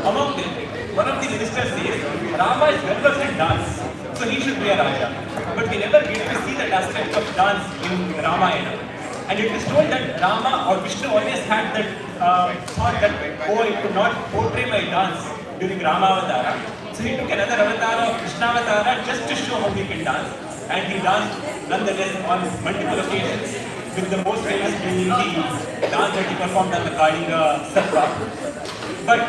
Among them, one of the ministers says, Rama is well versed in dance, so he should be a Raja. But we never get to see that aspect of dance in Ramayana. And it is told that Rama or Vishnu always had that thought that, oh, I could not portray my dance during Ramavatara. So he took another avatar of Krishnavatara just to show how he can dance. And he danced nonetheless on multiple occasions, with the most famous being the dance that he performed on the Kalinga Sarpa. But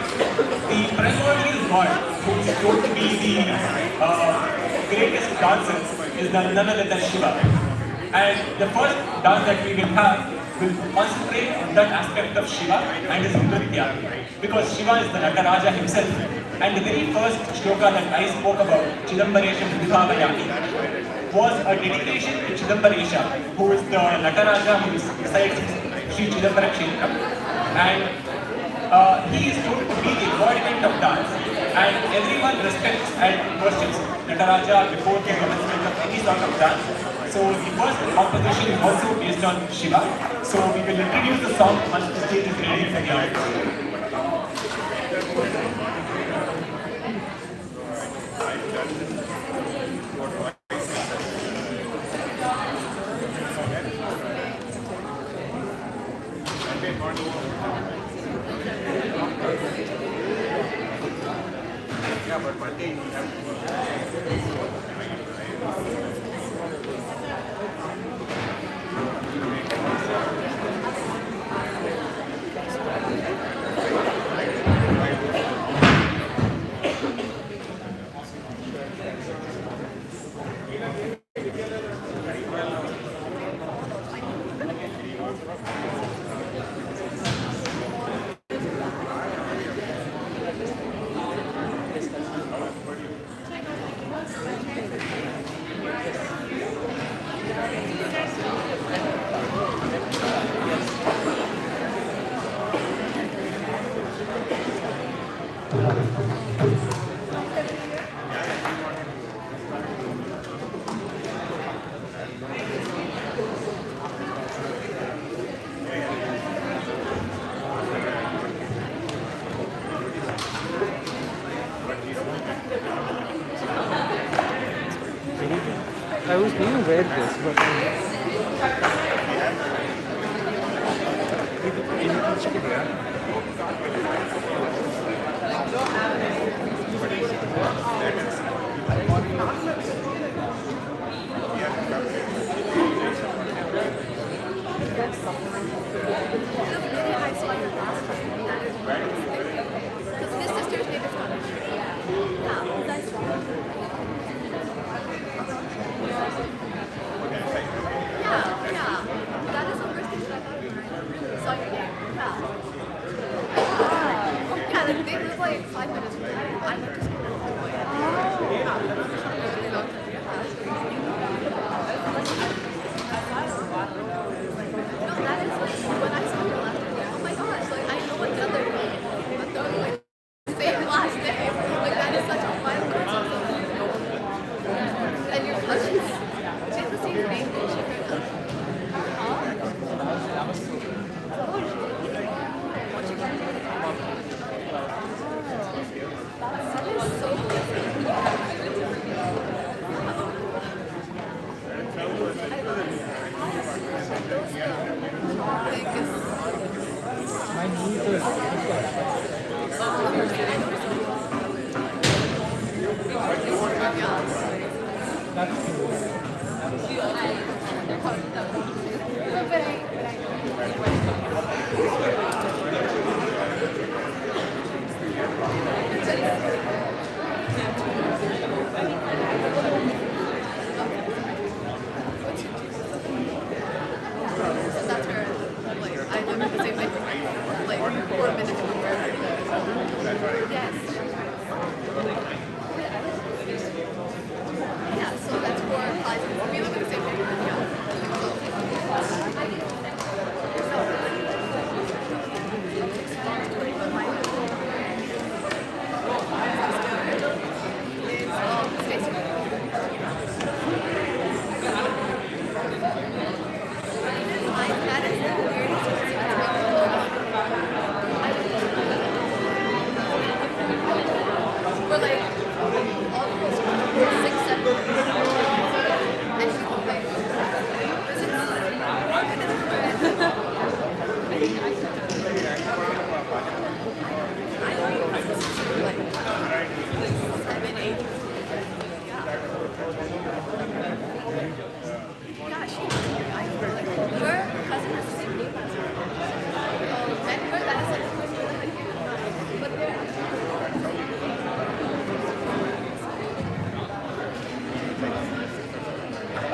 the primordial god, who is told to be the greatest dancer, is none other than Shiva. And the first dance that we will have will concentrate on that aspect of Shiva and his Nritya. Because Shiva is the Nataraja himself. And the very first shloka that I spoke about, Chidambaresham Vibhavayami, was a dedication to Chidambaresha, who is the Nataraja who resides in Sri Chidambara Kshetra. And he is told to be the embodiment of dance. And everyone respects and worships Nataraja before the commencement of any sort of dance. So the first composition is also based on Shiva. So we will introduce the song once the stage is ready for the audience. Yeah, but Monday you have I was going to wear this, but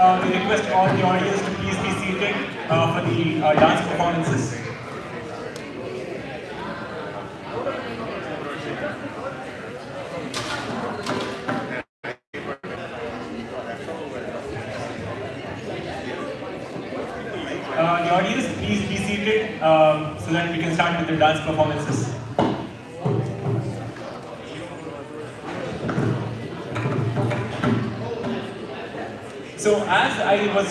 We request all the audience to please be seated for the dance performances. The audience, please be seated so that we can start with the dance performances. So as I was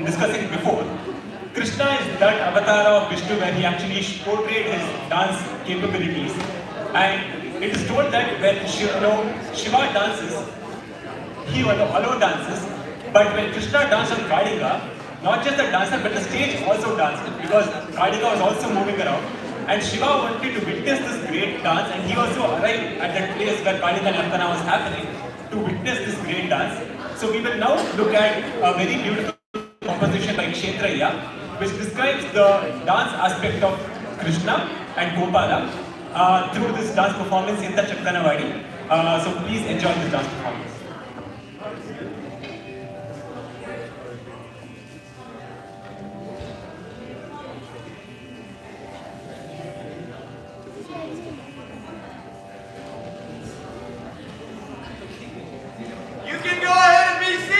discussing before, Krishna is that avatar of Vishnu where he actually portrayed his dance capabilities. And it is told that when Shiva dances, he alone dances, but when Krishna danced on Kadika, not just the dancer but the stage also danced because Kadika was also moving around. And Shiva wanted to witness this great dance and he also arrived at that place where Kadika Nirtana was happening to witness this great dance. So we will now look at a very beautiful composition by Kshetraya, which describes the dance aspect of Krishna and Gopala through this dance performance in the Chakkanavadi. So please enjoy this dance performance. You can go ahead and be seated.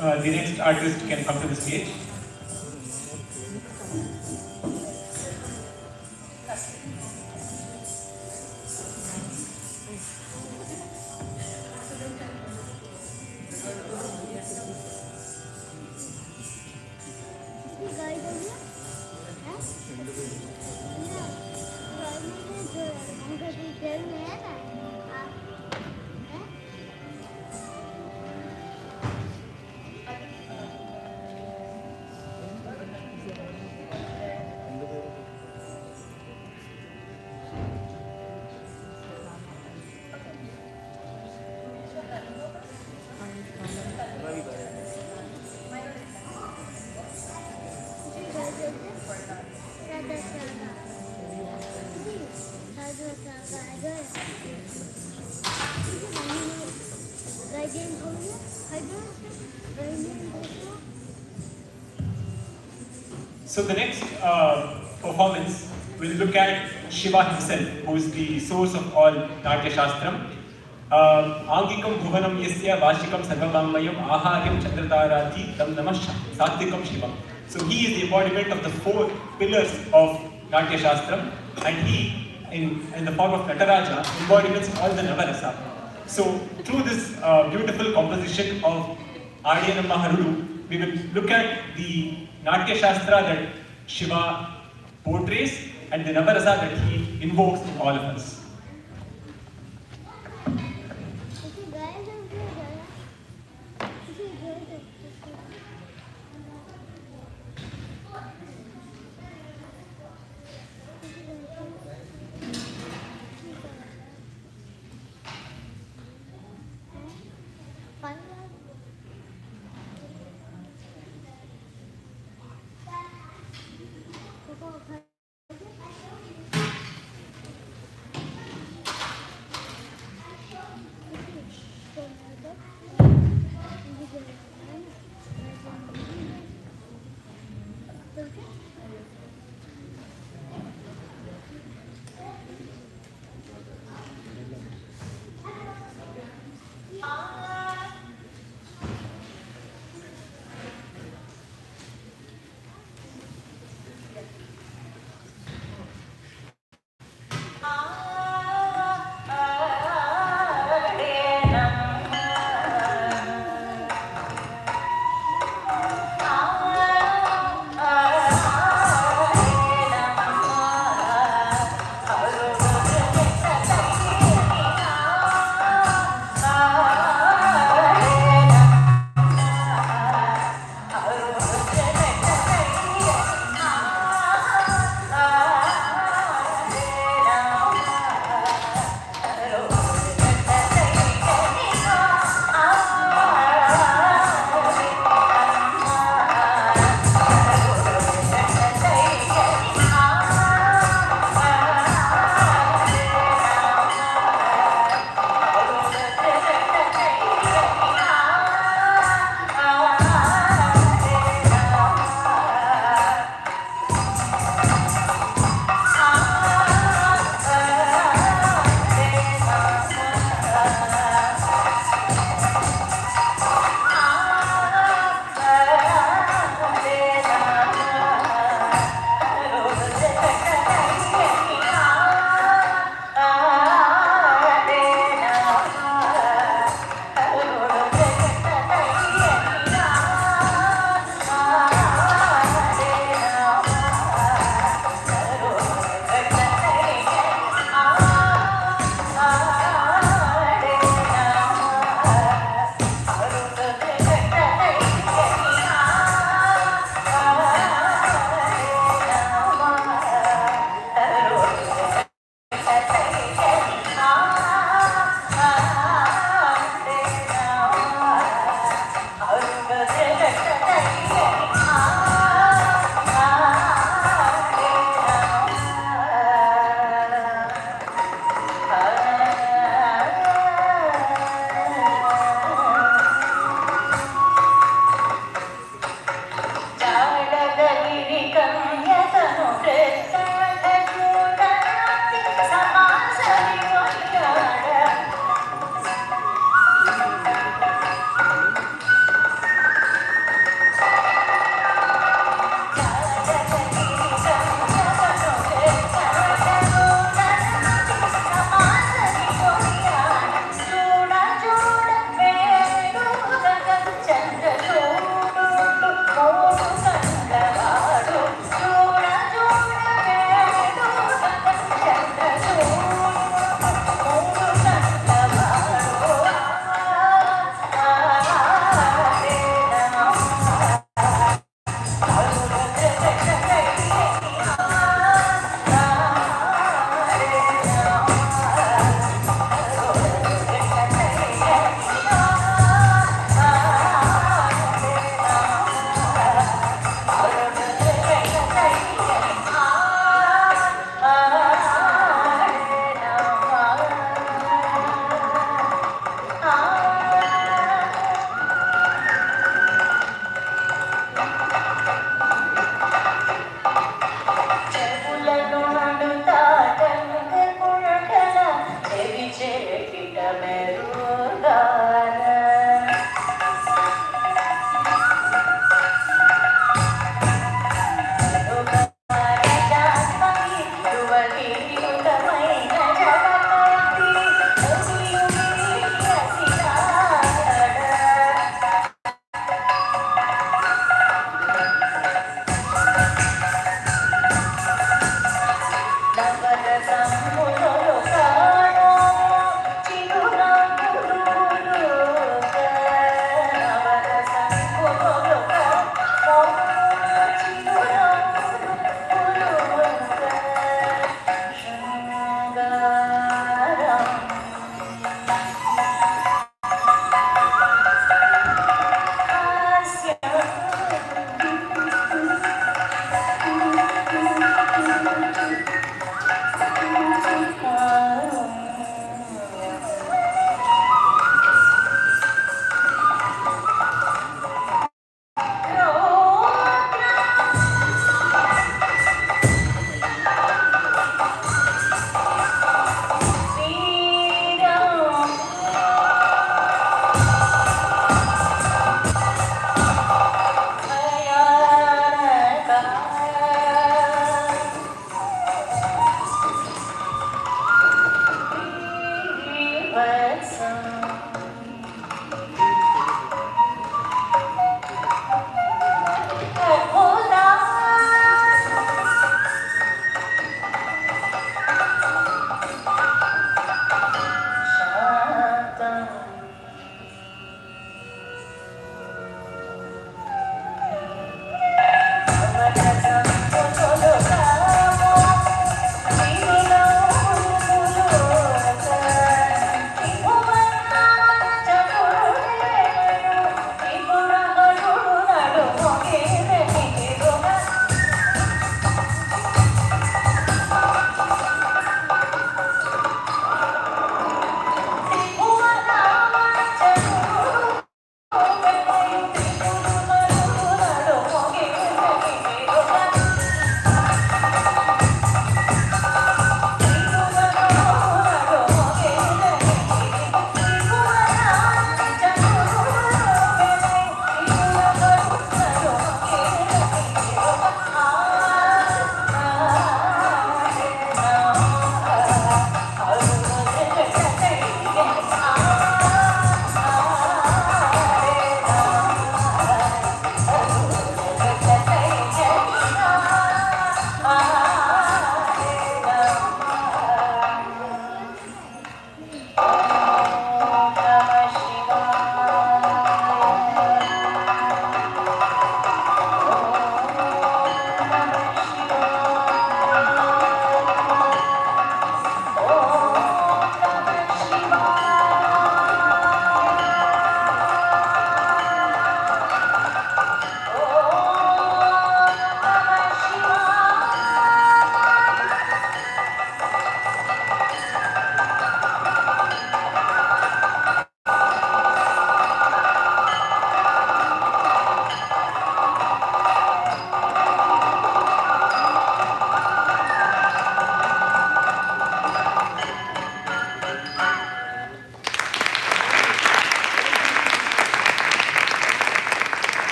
The next artist can come to the stage. So the next performance will look at Shiva himself, who is the source of all Natya Shastram. Angikam bhuvanam yasya vashikam sarvavammayam aharyam chandratarati tam namah satvikam Shivam. So he is the embodiment of the 4 pillars of Natya Shastram, and he, in the form of Nataraja, embodiments all the Navarasa. So through this beautiful composition of Adiyanamma Harudu, we will look at the Natya Shastra that Shiva portrays and the Navarasa that he invokes in all of us.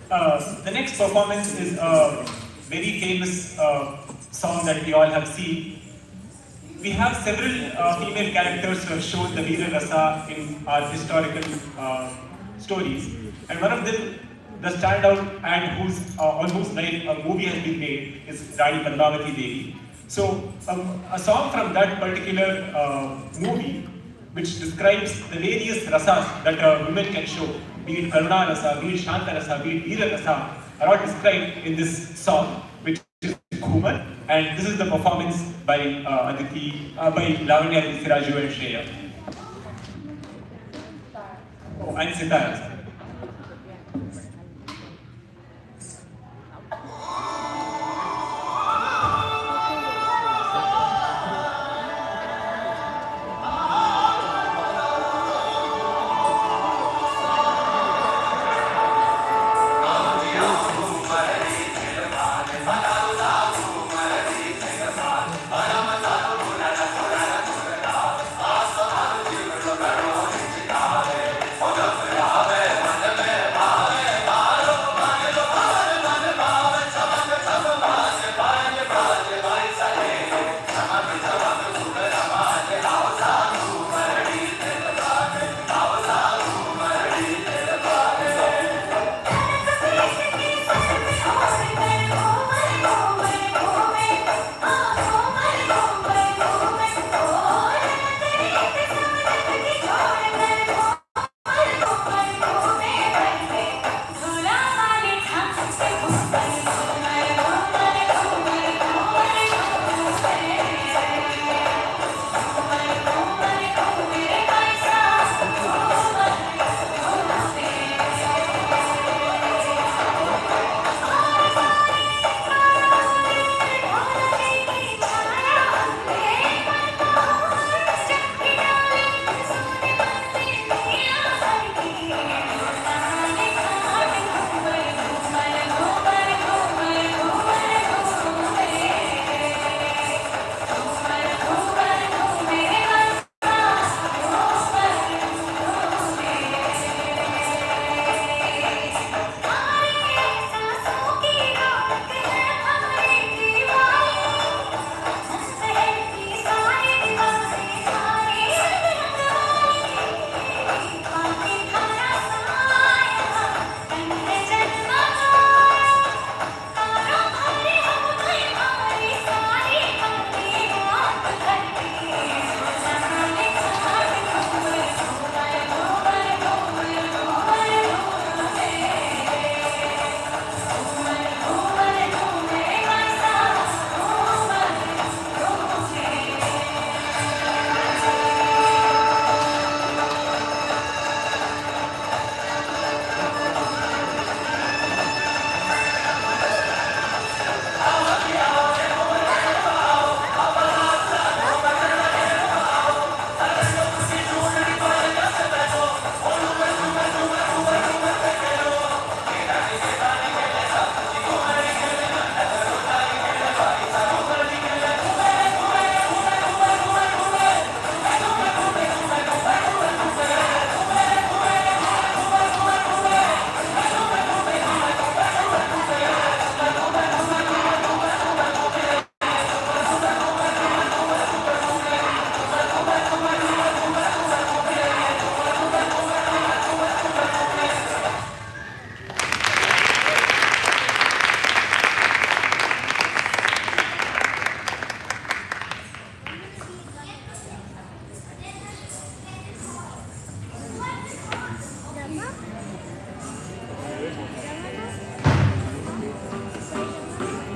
The next performance is a very famous song that we all have seen. We have several female characters who have shown the Veera Rasa in our historical stories, and one of them, the standout and on whose life a movie has been made, is Rani Padmavati Devi. So, a song from that particular movie, which describes the various rasas that a woman can show, be it Karuna Rasa, be it Shanta Rasa, be it Veera Rasa, are all described in this song, which is Khumar, and this is the performance by by Lavanya, Siraju and Shreya. Oh, and Sitara. Sorry.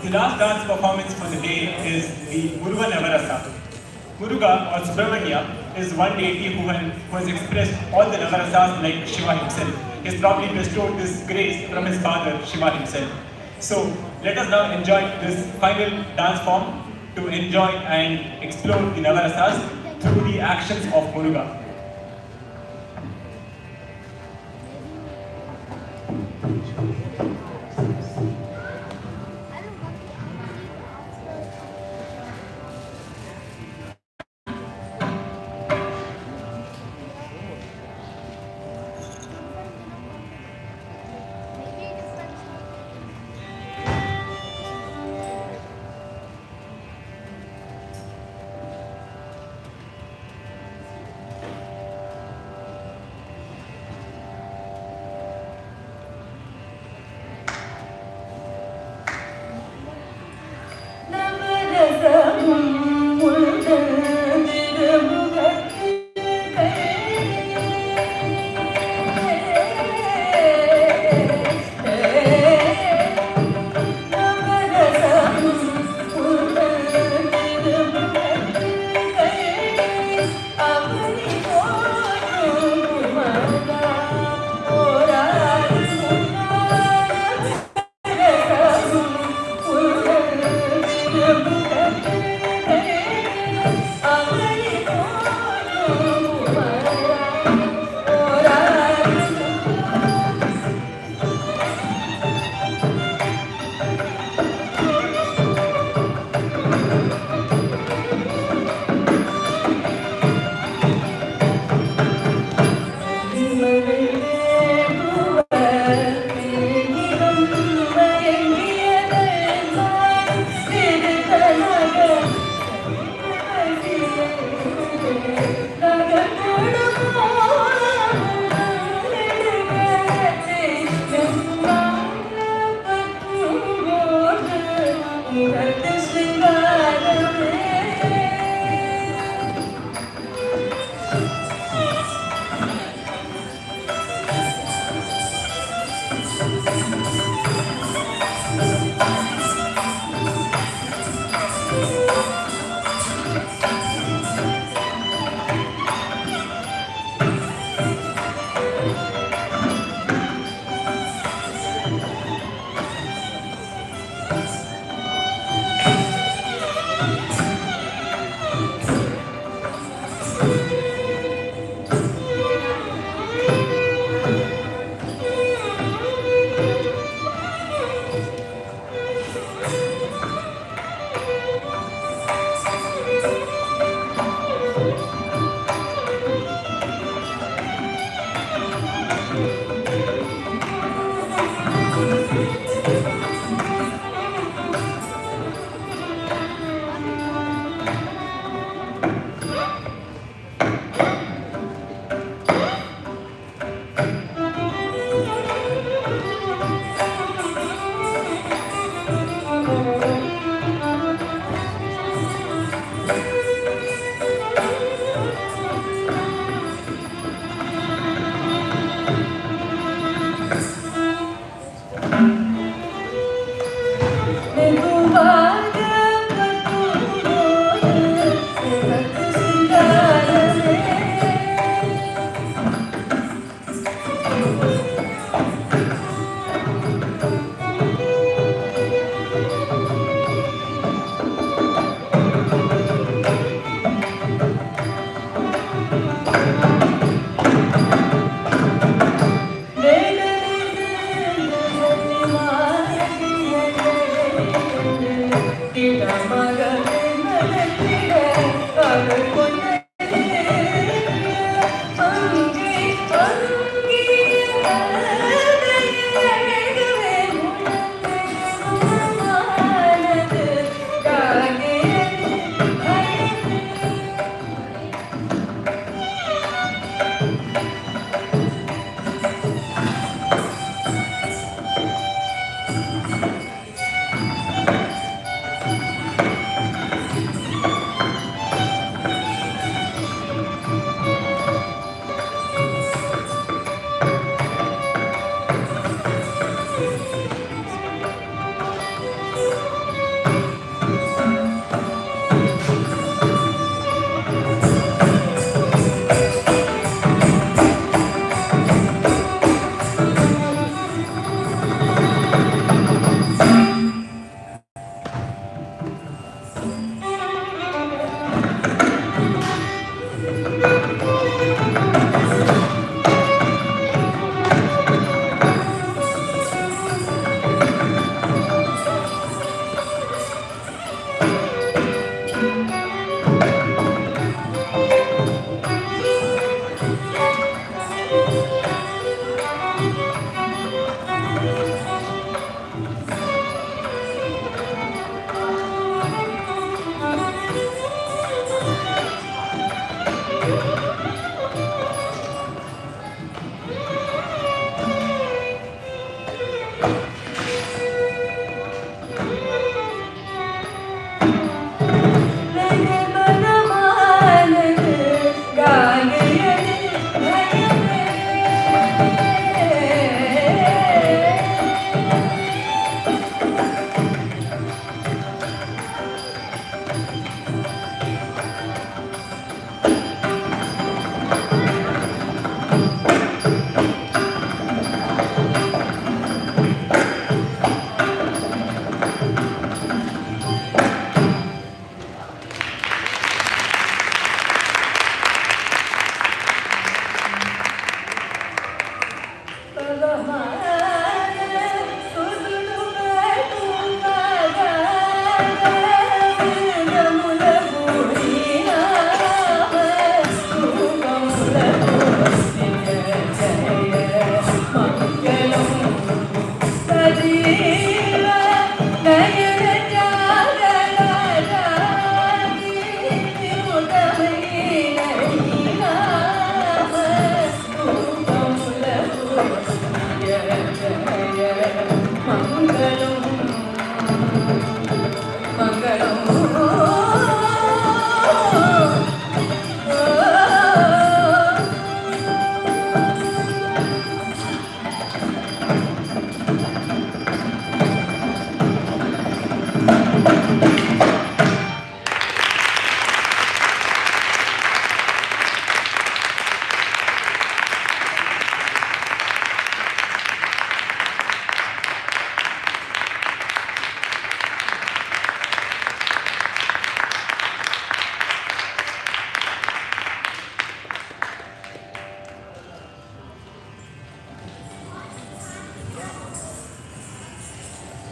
The last dance performance for the day is the Muruga Navarasam. Muruga or Subramanya is one deity who has expressed all the Navarasas like Shiva himself. He has probably bestowed this grace from his father, Shiva himself. So let us now enjoy this final dance form to enjoy and explore the Navarasas through the actions of Muruga.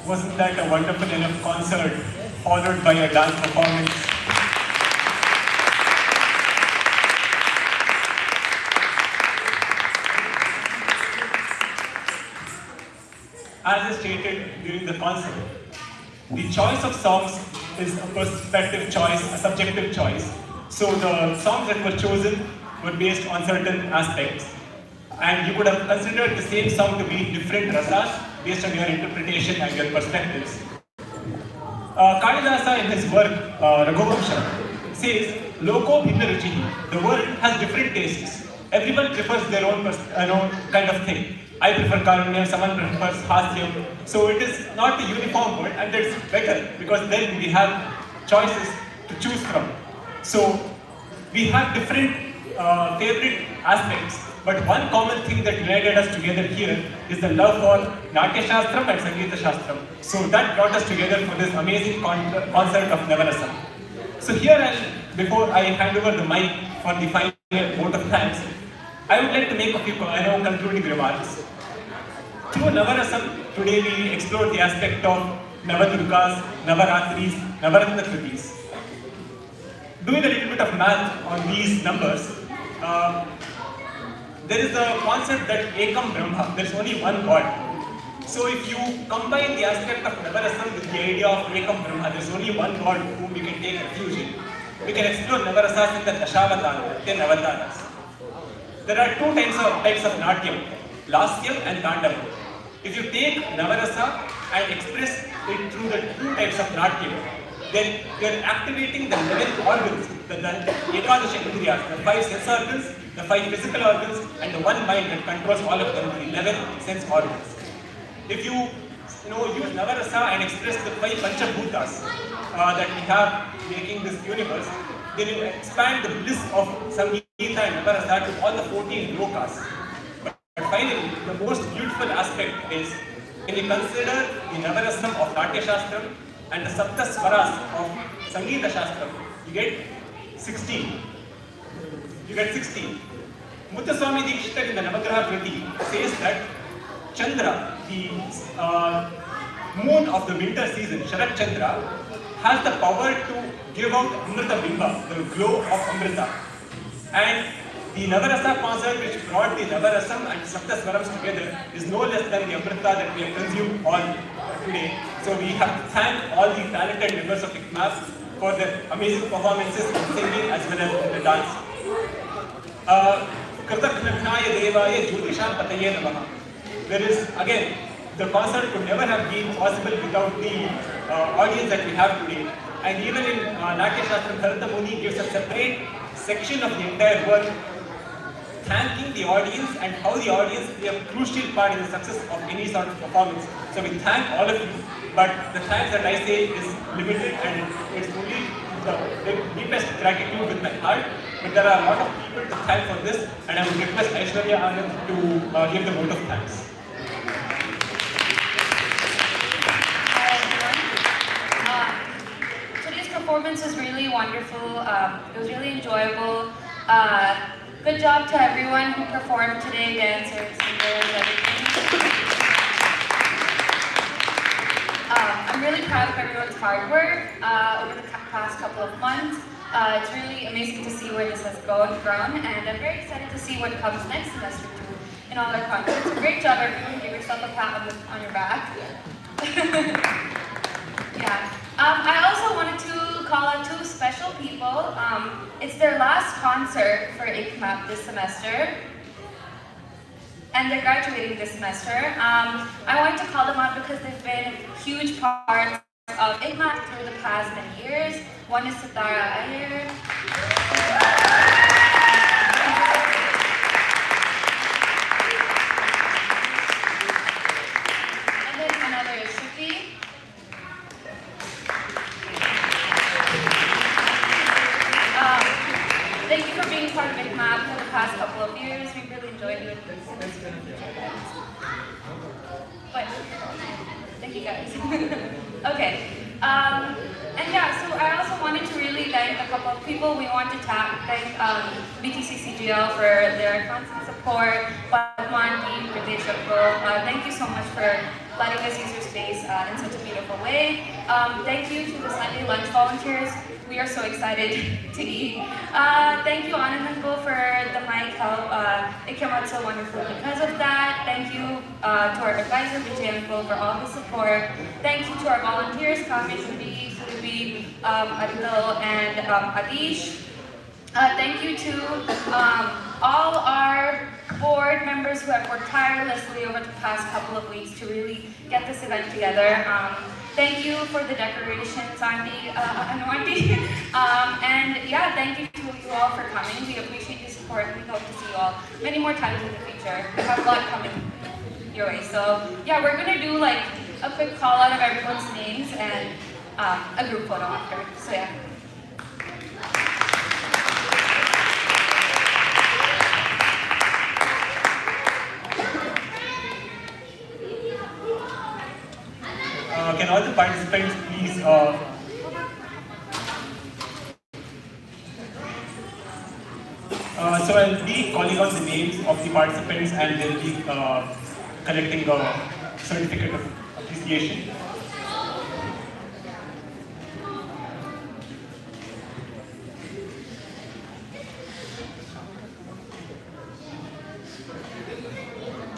Wasn't that a wonderful enough concert followed by a dance performance? As I stated during the concert, the choice of songs is a perspective choice, a subjective choice. So the songs that were chosen were based on certain aspects. And you could have considered the same song to be different rasas based on your interpretation and your perspectives. Kalidasa in his work, Raghuvamsha, says, Loko bhinna ruchihi. The world has different tastes. Everyone prefers their own kind of thing. I prefer Karunya, someone prefers Hasyam. So it is not a uniform word, and it's better because then we have choices to choose from. So we have different favorite aspects, but one common thing that united us together here is the love for Natya Shastram and Sangeeta Shastram. So that brought us together for this amazing concert of Navarasam. So here, before I hand over the mic for the final vote of thanks, I would like to make a few concluding remarks. Through Navarasam, today we explored the aspect of Navadurgas, Navaratris, Navaratna Kritis. Doing a little bit of math on these numbers, there is a concept that Ekam Brahma, there is only one God. So if you combine the aspect of Navarasam with the idea of Ekam Brahma, there is only one God whom we can take refuge in. We can explore Navarasas in the Dashavatara, the Navataras. There are two types of Natyam, Lasyam and Tandavam. If you take Navarasa and express it through the two types of Natyam, then you are activating the 11 organs, the Ekadashi Indriyas, the 5 sense organs, the 5 physical organs, and the one mind that controls all of them, the 11 sense organs. If you use Navarasa and express the 5 Panchabhutas that we have making this universe, then you expand the bliss of Sangeeta and Navarasa to all the 14 lokas. But finally, the most beautiful aspect is when you consider the Navarasam of Natya Shastram and the Sapta Swaras of Sangeeta Shastram, you get 16. Muthuswami Dikshita in the Navagraha Kriti says that Chandra, the moon of the winter season, Sharat Chandra, has the power to give out Amrita Bimba, the glow of Amrita. And the Navarasa concert which brought the Navarasam and Sapta Swarams together is no less than the Amrita that we have consumed all today. So we have to thank all the talented members of ICMAP for their amazing performances in singing as well as in the dance. Kritaknatnaya Devaya Jyotisha Pataye Namaha. There is, again, the concert could never have been possible without the audience that we have today. And even in Natya Shastram, Bharata Muni gives a separate section of the entire work thanking the audience and how the audience play a crucial part in the success of any sort of performance. So we thank all of you, but the thanks that I say is limited and it's only the deepest gratitude with my heart. But there are a lot of people to thank for this, and I would request Aishwarya Anand to give the vote of thanks. Today's performance was really wonderful. It was really enjoyable. Good job to everyone who performed today, dancers, singers, everything. I'm really proud of everyone's hard work over the past couple of months. It's really amazing to see where this has grown, and I'm very excited to see what comes next semester too in all our concerts. So great job, everyone. Give yourself a pat on your back. Yeah. I also wanted to call out two special people. It's their last concert for ICMAP this semester, and they're graduating this semester. I wanted to call them out because they've been huge parts of ICMAP through the past many years. One is Sitara Iyer. And then another is Shruti. Thank you for being part of ICMAP for the past couple of years. We really enjoyed you. But thank you guys. Okay. And yeah, so I also wanted to really thank a couple of people. We want to thank BTCCGL for their constant support, Padman team for their support. Thank you so much for letting us use your space in such a beautiful way. Thank you to the Sunday lunch volunteers. We are so excited to eat. Thank you, Anand Uncle, for the mic help. It came out so wonderful because of that. Thank you to our advisor, Vijay Uncle, for all his support. Thank you to our volunteers, Kami, Sudi, Adil, and Adish. Thank you to all our board members who have worked tirelessly over the past couple of weeks to really get this event together. Thank you for the decorations, Auntie, and yeah, thank you to you all for coming. We appreciate your support. We hope to see you all many more times in the future. We have a lot coming your way. So yeah, we're gonna do like a quick call out of everyone's names and a group photo after. So yeah. Can all the participants please so I'll be calling out the names of the participants and they'll be collecting a certificate of appreciation.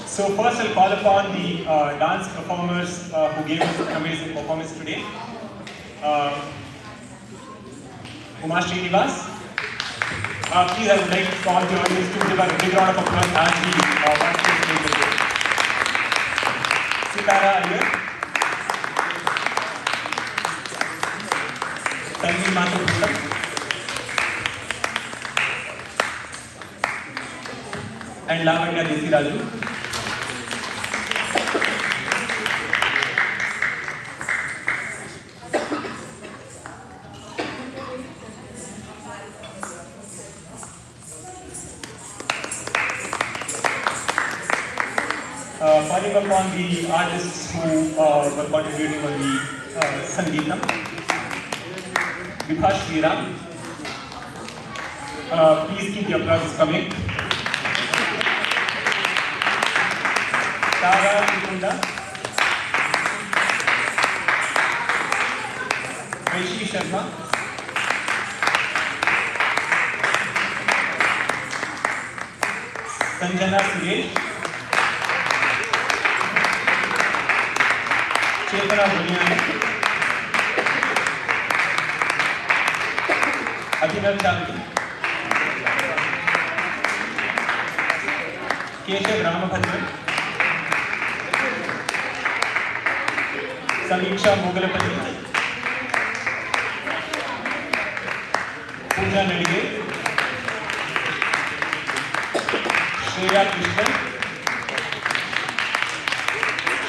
So first I'll call upon the dance performers who gave us an amazing performance today. Umar Srinivas. Please, I would like to call the audience to give a big round of applause as we watch this video. Sitara Iyer. Tanvi Mathur. And Lavanya Desi Raju. Calling upon the artists who were contributing on the Sangeetam. Vibha Shriram. Please keep the applause coming. Tara Tikunda. Vaishi Sharma. Sanjana Suresh. Chetana Buniani, Abhinav Chanti, Keshav Ramabhadran, Samiksha Mogalapati, Pooja Nadige, Shreya Krishnan,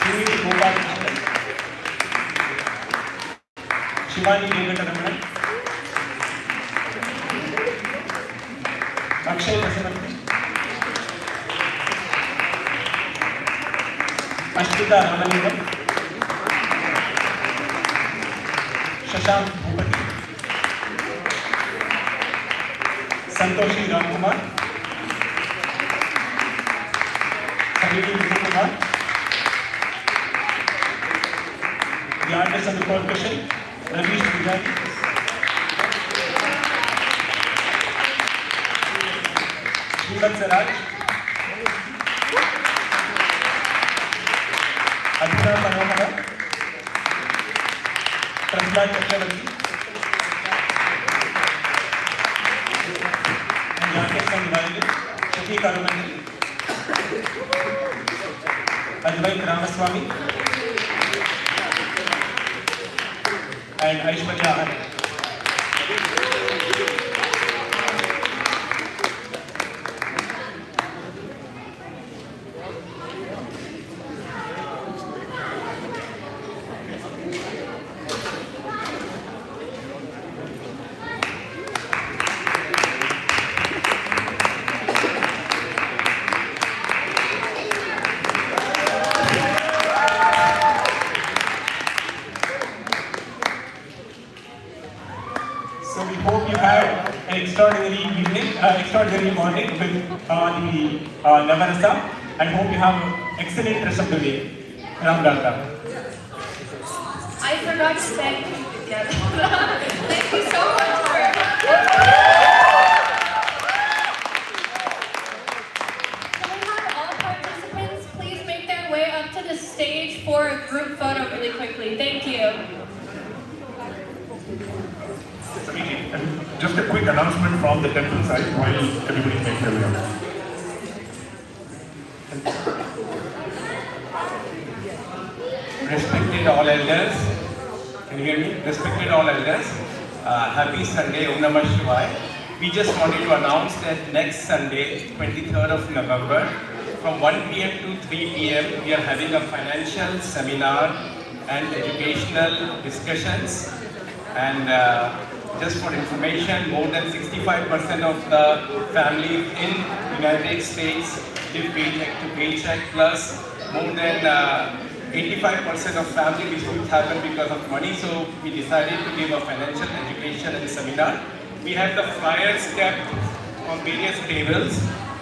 Shri Gopal Krishnan, Shivani Venkataraman, Akshay Vasavanthi, Ashwita Ramalingam, Shashank Bhupati, Santoshi Ramkumar, Habibul Kumar, the artist of the percussion, Ravish Pujari, Srivat Saraj, Adhina Panohara, Prahlad Chakravarti, and Yakesh on the violin, Shati Karumani, Advait Ramaswamy, and Aishwarya Anand. So we hope you had an extraordinary morning with the Navarasam, and hope you have an excellent rest of the day. Ram Ram Ram. I forgot to thank you, Vidya. Thank you so much for. Can we have all participants please make their way up to the stage for a group photo really quickly? Thank you. Just a quick announcement from the temple side while everybody makes their way up. Respected all elders, can you hear me? Respected all elders, happy Sunday, Om Namah Shivaya. We just wanted to announce that next Sunday, 23rd of November, from 1 p.m. to 3 p.m., we are having a financial seminar and educational discussions. And just for information, more than 65% of the families in United States live paycheck to paycheck, plus more than 85% of family disputes happen because of money. So we decided to give a financial education and seminar. We have the flyers kept on various tables.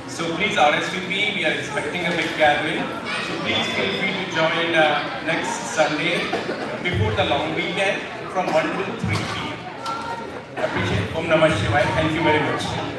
So please RSVP, we are expecting a big gathering. So please feel free to join next Sunday before the long weekend from 1 to 3 p.m. Appreciate. Om Namah Shivaya. Thank you very much.